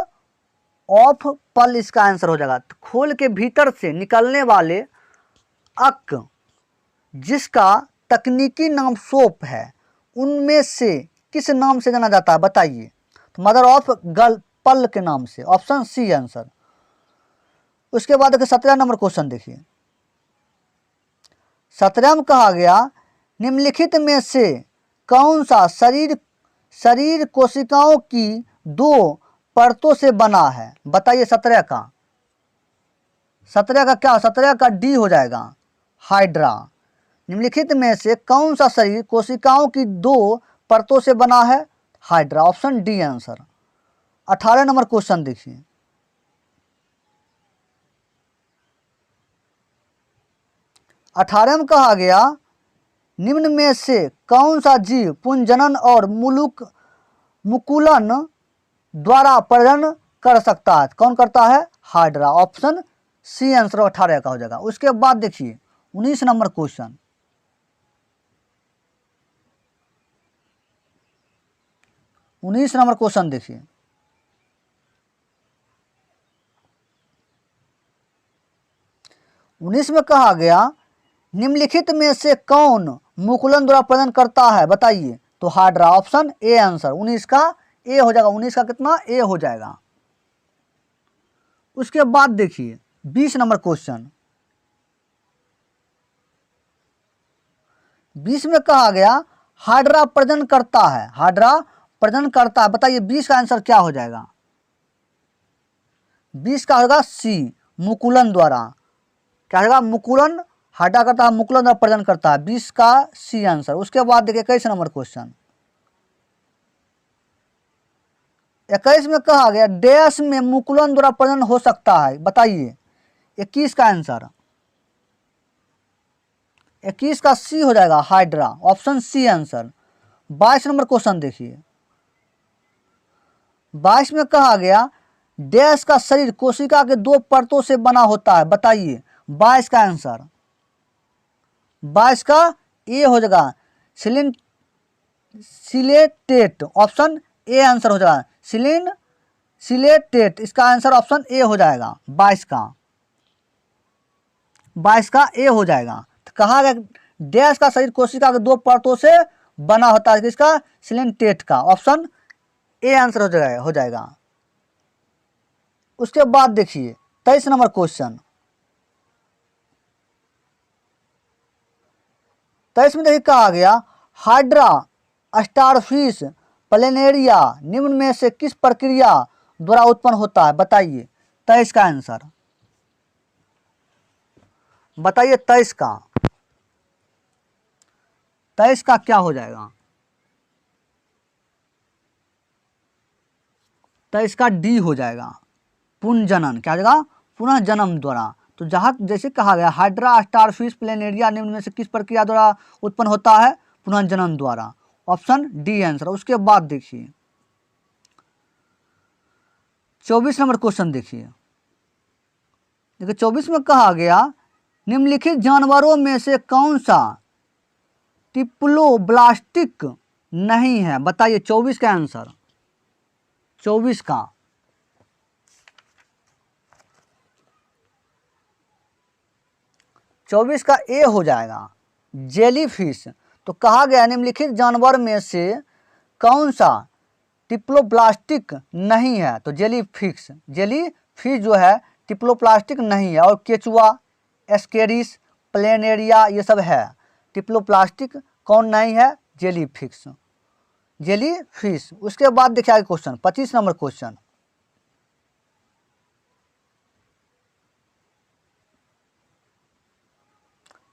ऑफ पल इसका आंसर हो जाएगा। खोल के भीतर से निकलने वाले अक जिसका तकनीकी नाम सोप है उनमें से किस नाम से जाना जाता है, बताइए। तो मदर ऑफ गल पल के नाम से, ऑप्शन सी आंसर। उसके बाद देखिए 17 नंबर क्वेश्चन देखिए, 17 में कहा गया निम्नलिखित में से कौन सा शरीर कोशिकाओं की 2 परतों से बना है, बताइए। 17 का, 17 का क्या, 17 का डी हो जाएगा, हाइड्रा। निम्नलिखित में से कौन सा शरीर कोशिकाओं की 2 परतों से बना है, hydra, option D answer. 18 number question देखिए, 18 में कहा गया निम्न में से कौन सा जीव पुंजनन और मुकुलन द्वारा प्रजनन कर सकता है, कौन करता है, हाइड्रा, ऑप्शन सी आंसर 18 का हो जाएगा। उसके बाद देखिए 19 नंबर क्वेश्चन, 19 नंबर क्वेश्चन देखिए, 19 में कहा गया निम्नलिखित में से कौन मुकुलन द्वारा प्रजनन करता है, बताइए। तो हाइड्रा, ऑप्शन ए आंसर। 19 का ए हो जाएगा, 19 का कितना, ए हो जाएगा। उसके बाद देखिए 20 नंबर क्वेश्चन, 20 में कहा गया हाइड्रा प्रजनन करता है, हाइड्रा प्रजनन करता है, बताइए 20 का आंसर क्या हो जाएगा। 20 का होगा सी, मुकुलन द्वारा, क्या होगा, मुकुलन, हाइड्रा करता है मुकुलन द्वारा प्रजनन करता है, 20 का सी आंसर। उसके बाद देखिए 21 नंबर क्वेश्चन, 21 में कहा गया डैश में मुकुलन द्वारा प्रजनन हो सकता है, बताइए। 21 का आंसर, 21 का सी हो जाएगा, hydra, option C answer. 22 number question देखिए, 22 में कहा गया डैश का शरीर कोशिका के 2 परतों से बना होता है, बताइए। 22 का आंसर, 22 का ए हो जाएगा, सिलेटेट, ऑप्शन ए आंसर हो जाएगा, सिलेटेट, इसका आंसर ऑप्शन ए हो जाएगा। 22 का, 22 का ए हो जाएगा। तो कहा गया डैश का शरीर कोशिका के 2 परतों से बना होता है, किसका, सिलेटेट का, ऑप्शन ए आंसर हो जाएगा। उसके बाद देखिए 23 नंबर क्वेश्चन, 23 में देखिए कहा गया हाइड्रा स्टारफिश प्लेनेरिया निम्न में से किस प्रक्रिया द्वारा उत्पन्न होता है, बताइए। 23 का आंसर, बताइए 23 का, 23 का क्या हो जाएगा, 23 का डी हो जाएगा, पुनर्जनन, क्या हो जाएगा, पुनः जन्म द्वारा। तो जहाँ जैसे कहा गया हाइड्रा स्टारफिश प्लेनेरिया निम्न में से किस प्रक्रिया द्वारा उत्पन्न होता है, पुनर्जनन द्वारा, ऑप्शन डी आंसर। उसके बाद देखिए 24 नंबर क्वेश्चन देखिए, 24 में कहा गया निम्नलिखित जानवरों में से कौन सा टिप्लोब्लास्टिक नहीं है, बताइए। 24 का आंसर, 24 का, 24 का ए हो जाएगा, जेलीफिश। तो कहा गया निम्नलिखित जानवर में से कौन सा टिप्लोप्लास्टिक नहीं है, तो जेलीफिश जो है टिप्लोप्लास्टिक नहीं है। और केचुआ, एस्केरिस, प्लेनेरिया ये सब है। टिप्लोप्लास्टिक कौन नहीं है? जेलीफिश। उसके बाद देखिए आगे क्वेश्चन 25 नंबर क्वेश्चन।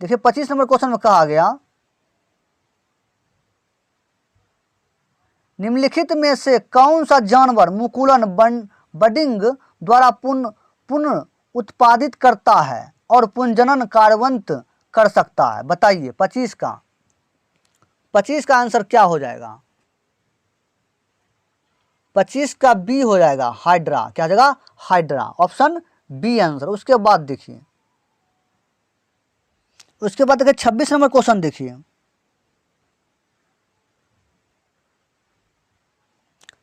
देखिए 25 नंबर क्वेश्चन में कहा गया निम्नलिखित में से कौन सा जानवर मुकुलन बडिंग द्वारा पुनः उत्पादित करता है और पुनर्जनन कार्यवंत कर सकता है? बताइए 25 का आंसर क्या हो जाएगा? 25 का बी हो जाएगा, हाइड्रा। क्या जगह? Hydra, option B answer. उसके बाद देखिए 26 नंबर क्वेश्चन देखिए।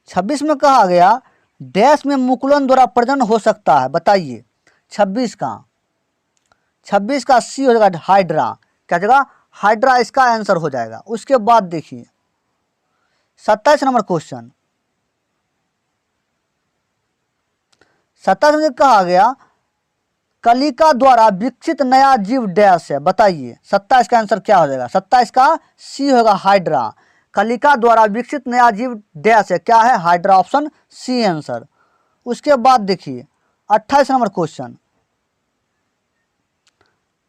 26 में कहा गया डैश में मुकुलन द्वारा प्रजनन हो सकता है? बताइए 26 का सी हो जाएगा, हाइड्रा। क्या जगह? हाइड्रा इसका आंसर हो जाएगा। उसके बाद देखिए 27 नंबर क्वेश्चन। 27 में कहा गया कलिका द्वारा विकसित नया जीव डैश है? बताइए 27 का आंसर क्या हो जाएगा? 27 का सी होगा, हाइड्रा। कलिका द्वारा विकसित नया जीव डैश है? क्या है? Hydra, option C answer. उसके बाद देखिए 28 नंबर क्वेश्चन।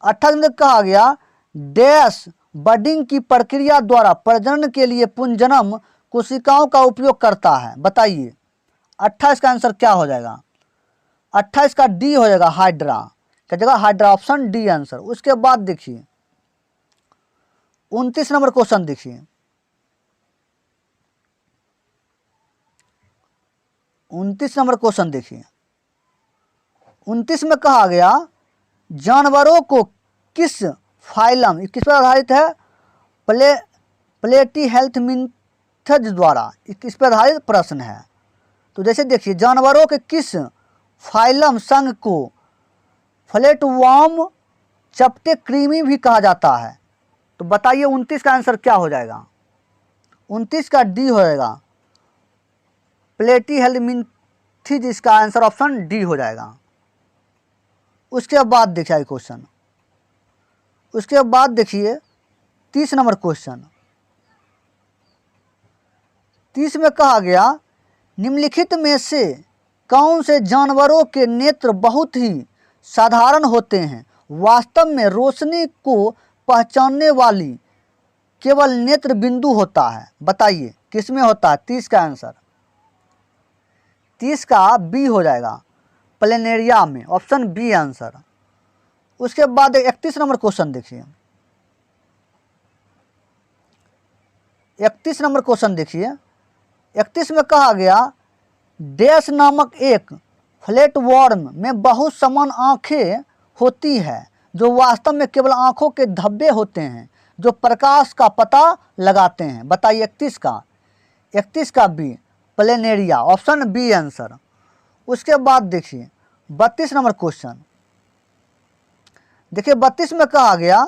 28 में कहा गया डैश बडिंग की प्रक्रिया द्वारा प्रजनन के लिए पुनर्जनन कोशिकाओं का उपयोग करता है? बताइए 28 का आंसर क्या हो जाएगा? 28 का डी हो जाएगा, हाइड्रा। क्या जगह? Hydra, option D answer. उसके बाद देखिए 29 नंबर क्वेश्चन देखिए। 29 नंबर क्वेश्चन देखिए। 29 में कहा गया जानवरों को किस फाइलम, किस पर आधारित है? प्लेटी हेल्थ मिथज द्वारा, किस पर आधारित प्रश्न है। तो जैसे देखिए जानवरों के किस फाइलम संघ को फ्लैटवर्म चपटे कृमि भी कहा जाता है? तो बताइए 29 का आंसर क्या हो जाएगा? 29 का डी हो जाएगा, प्लेटी हेल्मिंथिज। इसका आंसर ऑप्शन डी हो जाएगा। उसके बाद देखिए क्वेश्चन। उसके बाद देखिए 30 नंबर क्वेश्चन। 30 में कहा गया निम्नलिखित में से कौन से जानवरों के नेत्र बहुत ही साधारण होते हैं? वास्तव में रोशनी को पहचानने वाली केवल नेत्र बिंदु होता है? बताइए किसमें होता है? 30 का आंसर 30 का बी हो जाएगा, प्लेनेरिया में, ऑप्शन बी आंसर। उसके बाद 31 नंबर क्वेश्चन देखिए। 31 नंबर क्वेश्चन देखिए। 31 में कहा गया डैश नामक एक फ्लैटवर्म में बहुत समान आंखें होती है जो वास्तव में केवल आंखों के धब्बे होते हैं जो प्रकाश का पता लगाते हैं? बताइए 31 का B, planaria, option B answer. उसके बाद देखिए 32 नंबर क्वेश्चन। देखिए 32 में कहा गया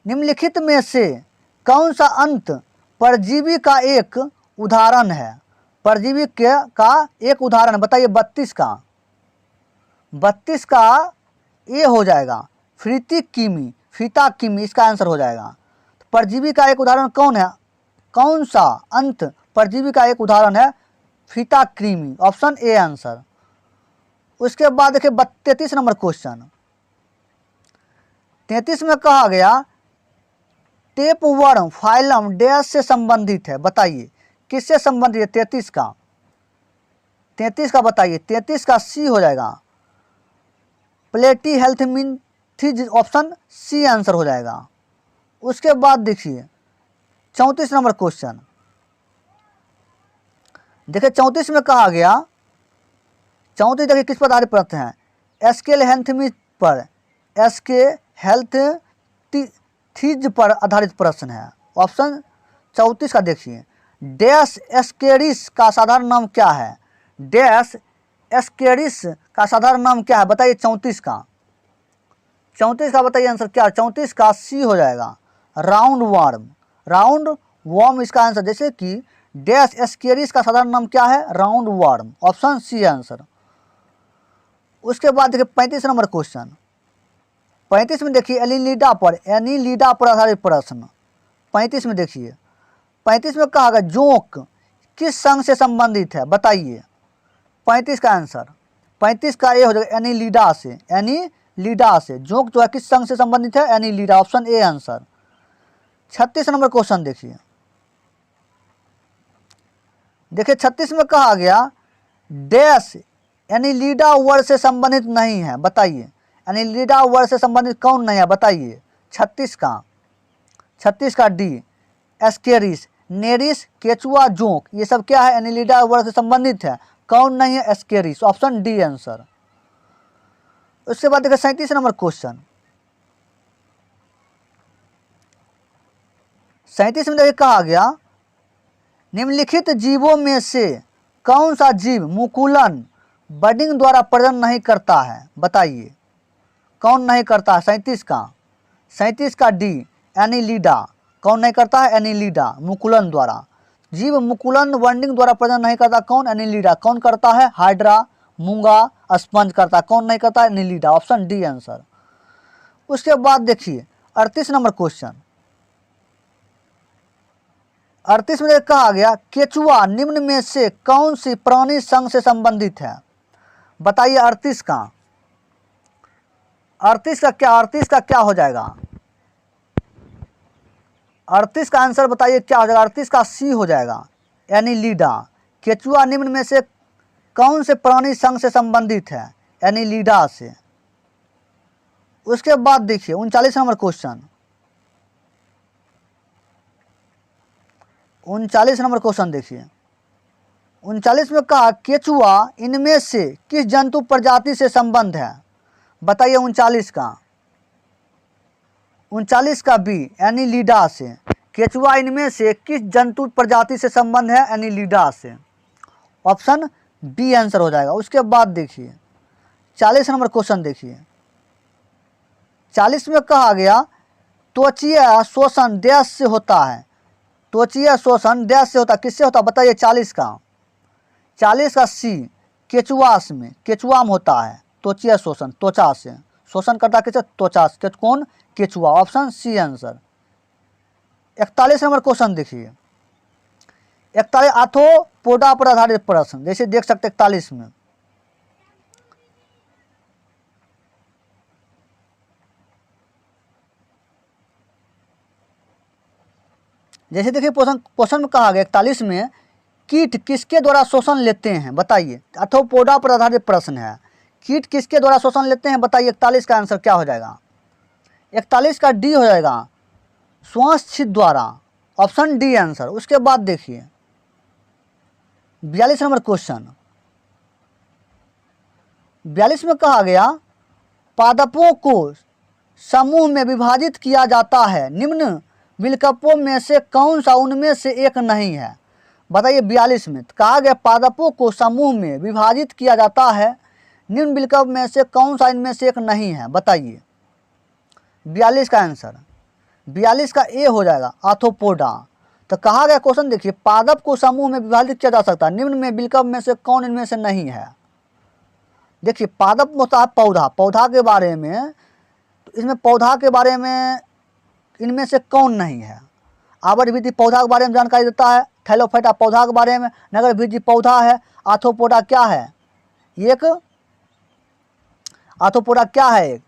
निम्नलिखित में से कौन सा अंत परजीवी का एक उदाहरण है? परजीवी का एक उदाहरण बताइए 32 का ए हो जाएगा, फीता कीमी इसका आंसर हो जाएगा। तो परजीवी का एक उदाहरण कौन है? कौन सा अंत परजीवी का एक उदाहरण है? फीता कृमि, ऑप्शन ए आंसर। उसके बाद देखिए 33 नंबर क्वेश्चन। 33 में कहा गया टेपवर्म फाइलम डैश से संबंधित है? बताइए किससे संबंधित है? 33 का बताइए। 33 का सी हो जाएगा, प्लेटी हेल्मिंथिज, ऑप्शन सी आंसर हो जाएगा। उसके बाद देखिए 34 नंबर क्वेश्चन। देखिए 34 में कहा गया 34 देखिए किस पर आधारित प्रश्न है? एसके हेल्थमिथ पर, एसके हेल्थथिज पर आधारित प्रश्न है। ऑप्शन 34 का देखिए डैश एस्केरिस का साधारण नाम क्या है? डैश एस्केरिस का साधारण नाम क्या है? बताइए 34 का बताइए आंसर क्या है? 34 का सी हो जाएगा, राउंड वर्म इसका आंसर। जैसे कि डैश एस्केरिस का साधारण नाम क्या है? Roundworm. Option C answer. उसके बाद देखिए 35 नंबर क्वेश्चन। 35 में देखिए एनिलिडा पर आधारित प्रश्न। 35 में देखिए, 35 में कहा गया जोंक किस संघ से संबंधित है? बताइए 35 का आंसर। 35 का ए हो जाएगा एनिलिडा से। एनिलिडा से जोंक जो है किस संघ से संबंधित है? Annelida. Option A answer. 36 number question देखिए, 36 में कहा गया डैश एनिलिडा वर्ड से संबंधित नहीं है। बताइए एनिलिडा वर्ड से संबंधित कौन नहीं है? बताइए 36 का डी एस्केरिस, नेरिस, केचुआ, जोंक, ये सब क्या है? एनिलिडा वर्ड से संबंधित है। कौन नहीं है? एस्केरिस। Option D answer. उसके बाद देखिए 37 नंबर क्वेश्चन। 37 में देखिए कहा गया निम्नलिखित जीवों में से कौन सा जीव मुकुलन बडिंग द्वारा प्रजनन नहीं करता है? बताइए कौन नहीं करता है? 37 का डी एनिलिडा। कौन नहीं करता है? एनिलिडा। मुकुलन द्वारा, जीव मुकुलन बडिंग द्वारा प्रजनन नहीं करता। कौन? एनिलिडा। कौन करता है? हाइड्रा, मूंगा, स्पंज करता है। कौन नहीं करता है? एनिलिडा। Option D answer. उसके बाद देखिए 38 नंबर क्वेश्चन। 38 में कहा गया केचुआ निम्न में से कौन सी प्राणी संघ से संबंधित है? बताइए 38 का क्या हो जाएगा? 38 का आंसर बताइए क्या हो जाएगा? 38 का सी हो जाएगा एनिलिडा। केचुआ निम्न में से कौन से प्राणी संघ से संबंधित है? एनिलिडा से। उसके बाद देखिए 39 नंबर क्वेश्चन। 39 नंबर क्वेश्चन देखिए, 39 में कहा केचुआ इनमें से किस जंतु प्रजाति से संबंध है? बताइए 39 का बी एनिलिडा से। केचुआ इनमें से किस जंतु प्रजाति से संबंध है? एनिलिडा से। ऑप्शन बी आंसर हो जाएगा। उसके बाद देखिए 40 नंबर क्वेश्चन देखिए, 40 में कहा गया त्वचीय शोषण डैश से होता है? त्वचीय शोषण डैश से होता है, किससे होता है? बताइए 40 का सी केचुआ में होता है त्वचीय शोषण। त्वचा से शोषण करता है, किससे? त्वचा से। कौन? केचुआ। Option C answer. 41 number question देखिए, 41 आर्थ्रोपोडा पर आधारित प्रश्न। जैसे देख सकते 41 में जैसे देखिए क्वेश्चन में कहा गया 41 में कीट किसके द्वारा शोषण लेते हैं? बताइए। आर्थ्रोपोडा पर आधारित प्रश्न है। कीट किसके द्वारा शोषण लेते हैं? बताइए 41 का आंसर क्या हो जाएगा? 41 का डी हो जाएगा श्वास छिद्र द्वारा। Option D answer. उसके बाद देखिए 42 नंबर क्वेश्चन। 42 में कहा गया पादपों को समूह में विभाजित किया जाता है, निम्न विकल्पों में से कौन सा उनमें से एक नहीं है? बताइए 42 में कहा गया पादपों को समूह में विभाजित किया जाता है, निम्न विकल्प में से कौन सा इनमें से एक नहीं है? बताइए 42 का आंसर। 42 का ए हो जाएगा आर्थ्रोपोडा। तो कहा गया क्वेश्चन देखिए पादप को समूह में विभाजित किया जा सकता है, निम्न में विकल्प में से कौन इनमें से नहीं है? देखिए पादप होता है पौधा के बारे में, तो इसमें पौधा के बारे में इनमें से कौन नहीं है? आवर्तविधि पौधा के बारे में जानकारी देता है, थैलोफाइटा पौधा के बारे में, नगरविधि पौधा है, आर्थ्रोपोडा क्या है? एक आर्थ्रोपोडा क्या है?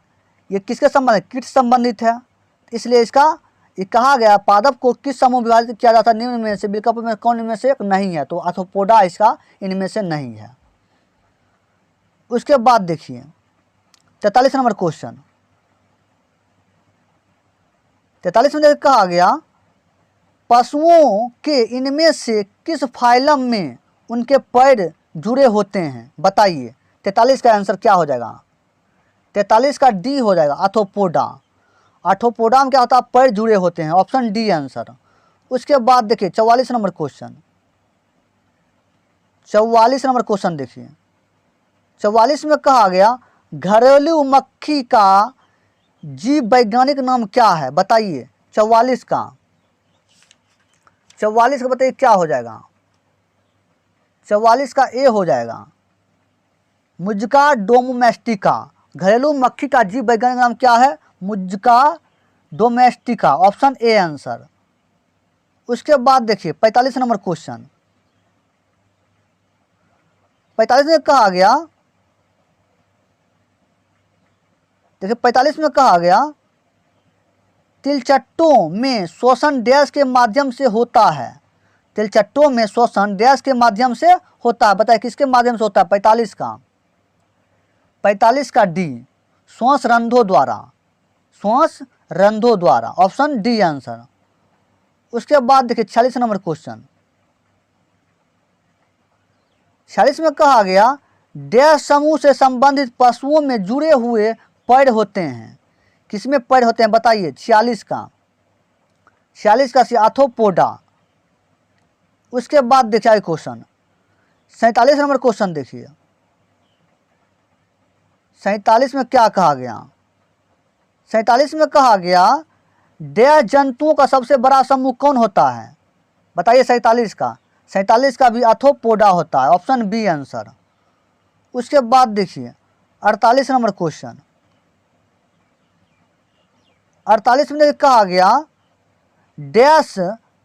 ये किसके संबंधित? कीट संबंधित है। इसलिए इसका ये कहा गया पादप को किस समूह विभाजित किया जाता है, निम्न में से विकल्प में कौन इनमें से एक नहीं है? तो आर्थ्रोपोडा इसका इनमें से नहीं है। उसके बाद देखिए 43 नंबर क्वेश्चन। 43 में कहा गया पशुओं के इनमें से किस फाइलम में उनके पैर जुड़े होते हैं? बताइए 43 का आंसर क्या हो जाएगा? 43 का डी हो जाएगा आर्थ्रोपोडा। आर्थ्रोपोडा में क्या होता है? पैर जुड़े होते हैं। Option D answer. उसके बाद देखिए 44 नंबर क्वेश्चन। 44 नंबर क्वेश्चन देखिए, 44 में कहा गया घरेलू मक्खी का जीव वैज्ञानिक नाम क्या है? बताइए 44 का बताइए क्या हो जाएगा? 44 का ए हो जाएगा। मुज्का डोमेस्टिका, घरेलू मक्खी का जीव वैज्ञानिक नाम क्या है? मुज्का डोमेस्टिका, ऑप्शन ए आंसर। उसके बाद देखिए 45 नंबर क्वेश्चन। 45 में कहा गया, देखिए 45 में कहा गया तिलचट्टों में श्वसन डैश के माध्यम से होता है। तिलचट्टों में श्वसन डैश के माध्यम से होता है, बताइए किसके माध्यम से होता है? 45 का डी, श्वास रंध्रों द्वारा, श्वास रंध्रों द्वारा, ऑप्शन डी आंसर। उसके बाद देखिए 46 नंबर क्वेश्चन। 46 में कहा गया डैश समूह से संबंधित पशुओं में जुड़े हुए पैर होते हैं। किसमें पैर होते हैं बताइए? 46 का सी आर्थ्रोपोडा। उसके बाद देखिए क्वेश्चन 47 नंबर क्वेश्चन देखिए। 47 में क्या कहा गया? 47 में कहा गया डैश जंतुओं का सबसे बड़ा समूह कौन होता है? बताइए 47 का भी आर्थ्रोपोडा होता है, ऑप्शन बी आंसर। उसके बाद देखिए 48 नंबर क्वेश्चन। 48 में कहा गया डैश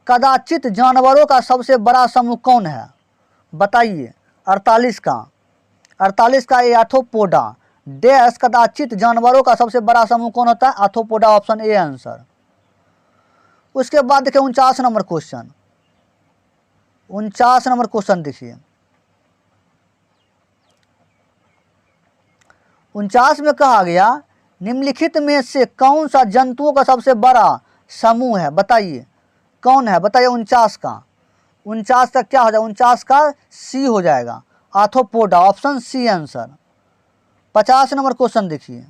कदाचित जानवरों का सबसे बड़ा समूह कौन है? बताइए 48 का ए आर्थ्रोपोडा। डैश कदाचित जानवरों का सबसे बड़ा समूह कौन होता है? Arthropoda, option A answer. उसके बाद देखिए 49 नंबर क्वेश्चन। 49 नंबर क्वेश्चन देखिए। 49 में कहा गया निम्नलिखित में से कौन सा जंतुओं का सबसे बड़ा समूह है? बताइए कौन है? बताइए 49 का क्या हो जाएगा? 49 का सी हो जाएगा, arthropoda, option C answer. 50 number question देखिए।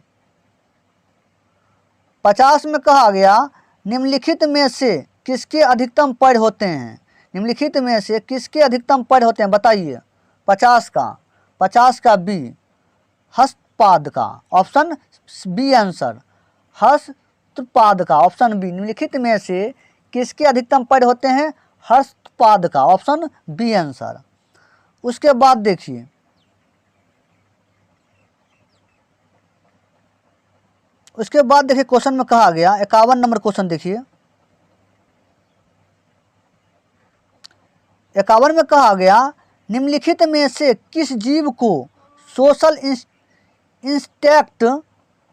50 में कहा गया निम्नलिखित में से किसके अधिकतम पैर होते हैं? निम्नलिखित में से किसके अधिकतम पैर होते हैं? बताइए 50 का बी, हस्तपाद का, ऑप्शन बी आंसर। हस्तपाद का, ऑप्शन बी। निम्नलिखित में से किसके अधिकतम पैर होते हैं? हस्तपाद का, ऑप्शन बी आंसर। उसके बाद देखिए क्वेश्चन में कहा गया 51 नंबर क्वेश्चन देखिए। 51 में कहा गया निम्नलिखित में से किस जीव को सोशल इंस्टेक्ट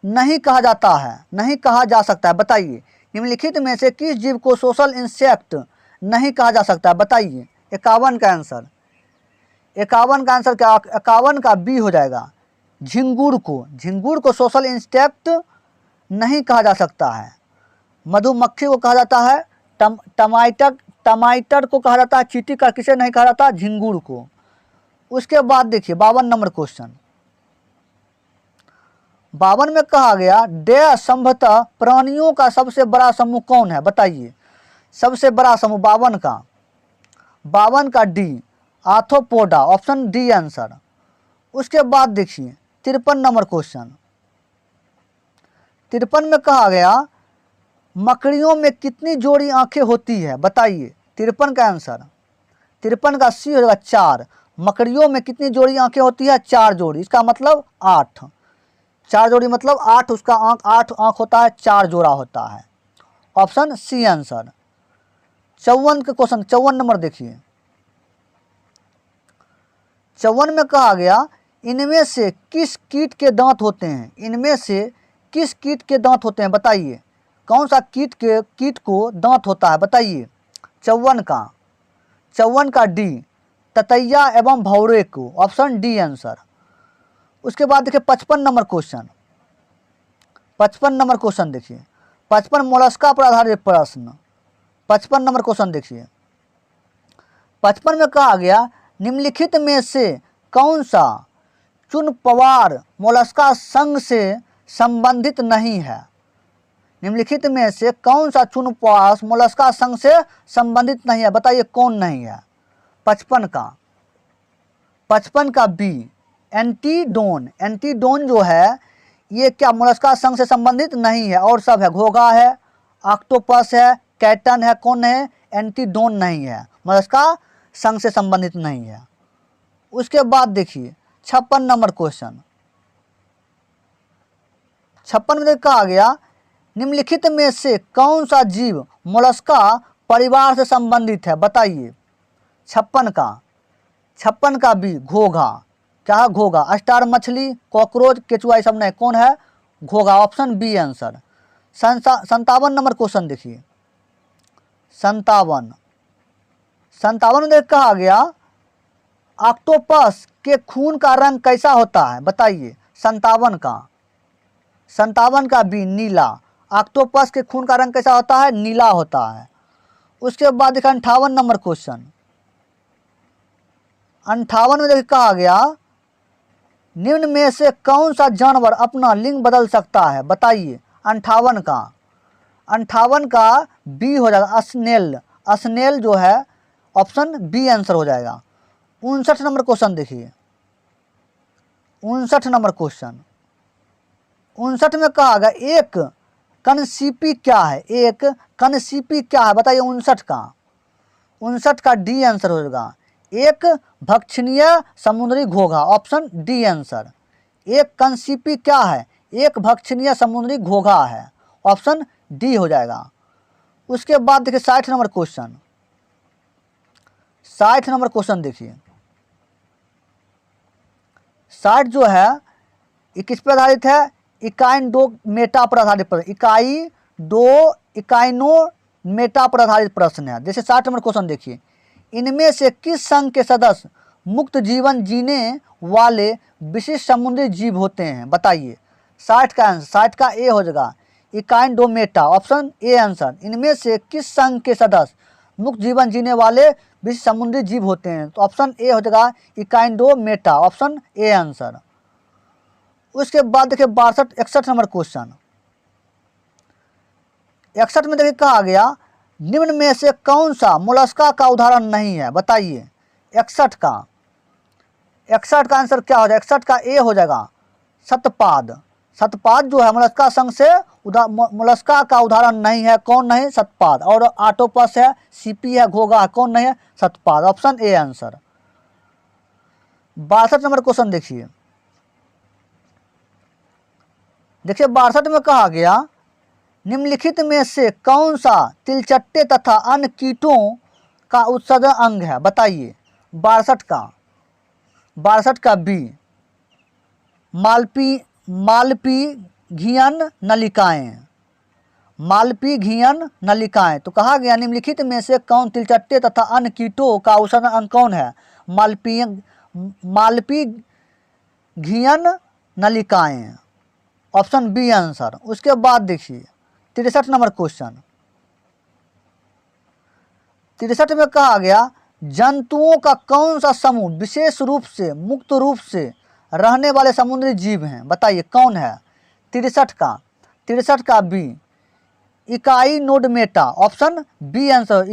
नहीं कहा जाता है, नहीं कहा जा सकता है? बताइए निम्नलिखित में से किस जीव को सोशल इंसेक्ट नहीं कहा जा सकता है? बताइए 51 का आंसर। 51 का आंसर क्या? 51 का बी हो जाएगा, झिंगुर को सोशल इंसेक्ट नहीं कहा जा सकता है। मधुमक्खी को कहा जाता है, टमाटर को कहा जाता है, चींटी का किसे नहीं कहा जाता? झिंगुर को। उसके बाद देखिए 52 नंबर क्वेश्चन। 52 में कहा गया डैश संभवतः प्राणियों का सबसे बड़ा समूह कौन है? बताइए सबसे बड़ा समूह 52 का D, arthropoda, option D answer. उसके बाद देखिए 53 नंबर क्वेश्चन। 53 में कहा गया मकड़ियों में कितनी जोड़ी आंखें होती है? बताइए 53 का आंसर। 53 का सी होगा 4। मकड़ियों में कितनी जोड़ी आंखें होती है? 4 जोड़ी। इसका मतलब 8। 4 जोड़ी मतलब 8, उसका आंख 8 आंख होता है, 4 जोड़ा होता है, ऑप्शन सी आंसर। 54 के क्वेश्चन 54 नंबर देखिए। 54 में कहा गया इनमें से किस कीट के दांत होते हैं? इनमें से किस कीट के दांत होते हैं? बताइए कौन सा कीट को दांत होता है? बताइए 54 का डी, ततैया एवं भौरे को, ऑप्शन डी आंसर। उसके बाद देखिए 55 नंबर क्वेश्चन। 55 नंबर क्वेश्चन देखिए। 55 मोलस्का पर आधारित प्रश्न। 55 नंबर क्वेश्चन देखिए। 55 में कहा गया निम्नलिखित में से कौन सा चुनपवार मोलस्का संघ से संबंधित नहीं है? निम्नलिखित में से कौन सा चुनपवार मोलस्का संघ से संबंधित नहीं है? बताइए कौन नहीं है? 55 का बी, एंटीडोन जो है ये क्या मोलस्का संघ से संबंधित नहीं है, और सब है, घोंघा है, ऑक्टोपस है, कैटन है, कौन है? एंटीडोन नहीं है, मोलस्का संघ से संबंधित नहीं है। उसके बाद देखिए 56 नंबर क्वेश्चन। 56 में कहा गया निम्नलिखित में से कौन सा जीव मोलस्का परिवार से संबंधित है, बताइए। 56 का बी घोघा। क्या है घोघा? स्टार मछली, कॉकरोच, केचुआ, ये सब नहीं, कौन है? घोघा, option B answer. 57 number question देखिए। 57 में कहा गया ऑक्टोपस के खून का रंग कैसा होता है, बताइए। 57 का बी नीला। ऑक्टोपस के खून का रंग कैसा होता है? नीला होता है। उसके बाद देखा 58 नंबर क्वेश्चन। 58 में कहा गया निम्न में से कौन सा जानवर अपना लिंग बदल सकता है, बताइए। 58 का बी हो जाएगा स्नेल जो है, ऑप्शन बी आंसर हो जाएगा। 59 नंबर क्वेश्चन देखिए। 59 नंबर क्वेश्चन। 59 में कहा गया एक कनसीपी क्या है? एक कनसीपी क्या है, बताइए। 59 का डी आंसर हो जाएगा। एक भक्षणीय समुद्री घोघा, ऑप्शन डी आंसर। एक कनसीपी क्या है? एक भक्षणीय समुद्री घोघा है, ऑप्शन डी हो जाएगा। उसके बाद देखिए 60 नंबर क्वेश्चन। 60 नंबर क्वेश्चन देखिए। 60 जो है ये किस पर आधारित है? इकाइनोमेटा पर आधारित इकाइनोमेटा पर आधारित प्रश्न है। जैसे 60 नंबर क्वेश्चन देखिए। इनमें से किस संघ के सदस्य मुक्त जीवन जीने वाले विशिष्ट समुद्री जीव होते हैं, बताइए। 60 का आंसर, 60 का ए हो जाएगा इकाइनोमेटा, ऑप्शन ए आंसर। इनमें से किस संघ के सदस्य मुक्त जीवन जीने वाले विशिष्ट समुद्री जीव होते हैं, तो ऑप्शन ए हो जाएगा इकाइनोमेटा, ऑप्शन ए आंसर। उसके बाद देखिए 61 नंबर क्वेश्चन। 61 में देखिए कहा गया निम्न में से कौन सा मोलस्का का उदाहरण नहीं है, बताइए। 61 का आंसर क्या हो जाएगा? 61 का ए हो जाएगा सतपाद। सतपाद जो है मोलस्का संघ से मोलस्का का उदाहरण नहीं है, कौन नहीं? सतपाद। और ऑक्टोपस है, सीपी है, घोघा है, कौन नहीं है? सतपाद, option A answer. 62 number question देखिए। 62 में कहा गया निम्नलिखित में से कौन सा तिलचट्टे तथा अन्य कीटों का उत्सर्जन अंग है, बताइए। 62 का बी मालपीघियन नलिकाएं। तो कहा गया निम्नलिखित में से कौन तिलचट्टे तथा अन्य कीटों का उत्सर्जन अंग कौन है? मालपीघियन नलिकाएं, ऑप्शन बी आंसर। उसके बाद देखिए 63 नंबर क्वेश्चन। 63 में कहा गया जंतुओं का कौन सा समूह विशेष रूप से मुक्त रूप से रहने वाले समुद्री जीव हैं, बताइए कौन है? 63 का B echinodermata, option B answer.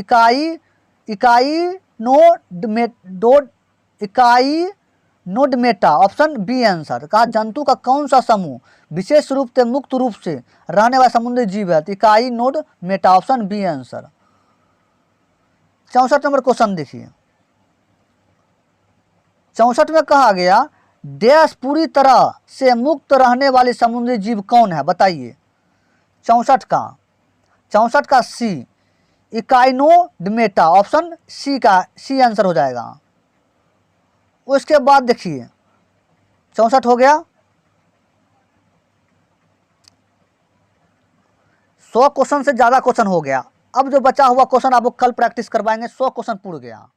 Echinodermata, option B answer. कहा जंतु का कौन सा समूह विशेष रूप से मुक्त रूप से रहने वाला समुद्री जीव है? Echinodermata, option B answer. 64 number question देखिए। 64 में कहा गया डैश पूरी तरह से मुक्त रहने वाली समुद्री जीव कौन है, बताइए। 64 का सी इकाइनोडमेटा, ऑप्शन सी आंसर हो जाएगा। उसके बाद देखिए 64 हो गया। 100 क्वेश्चन से ज़्यादा क्वेश्चन हो गया। अब जो बचा हुआ क्वेश्चन आपको कल प्रैक्टिस करवाएंगे। 100 क्वेश्चन पूर्ण गया।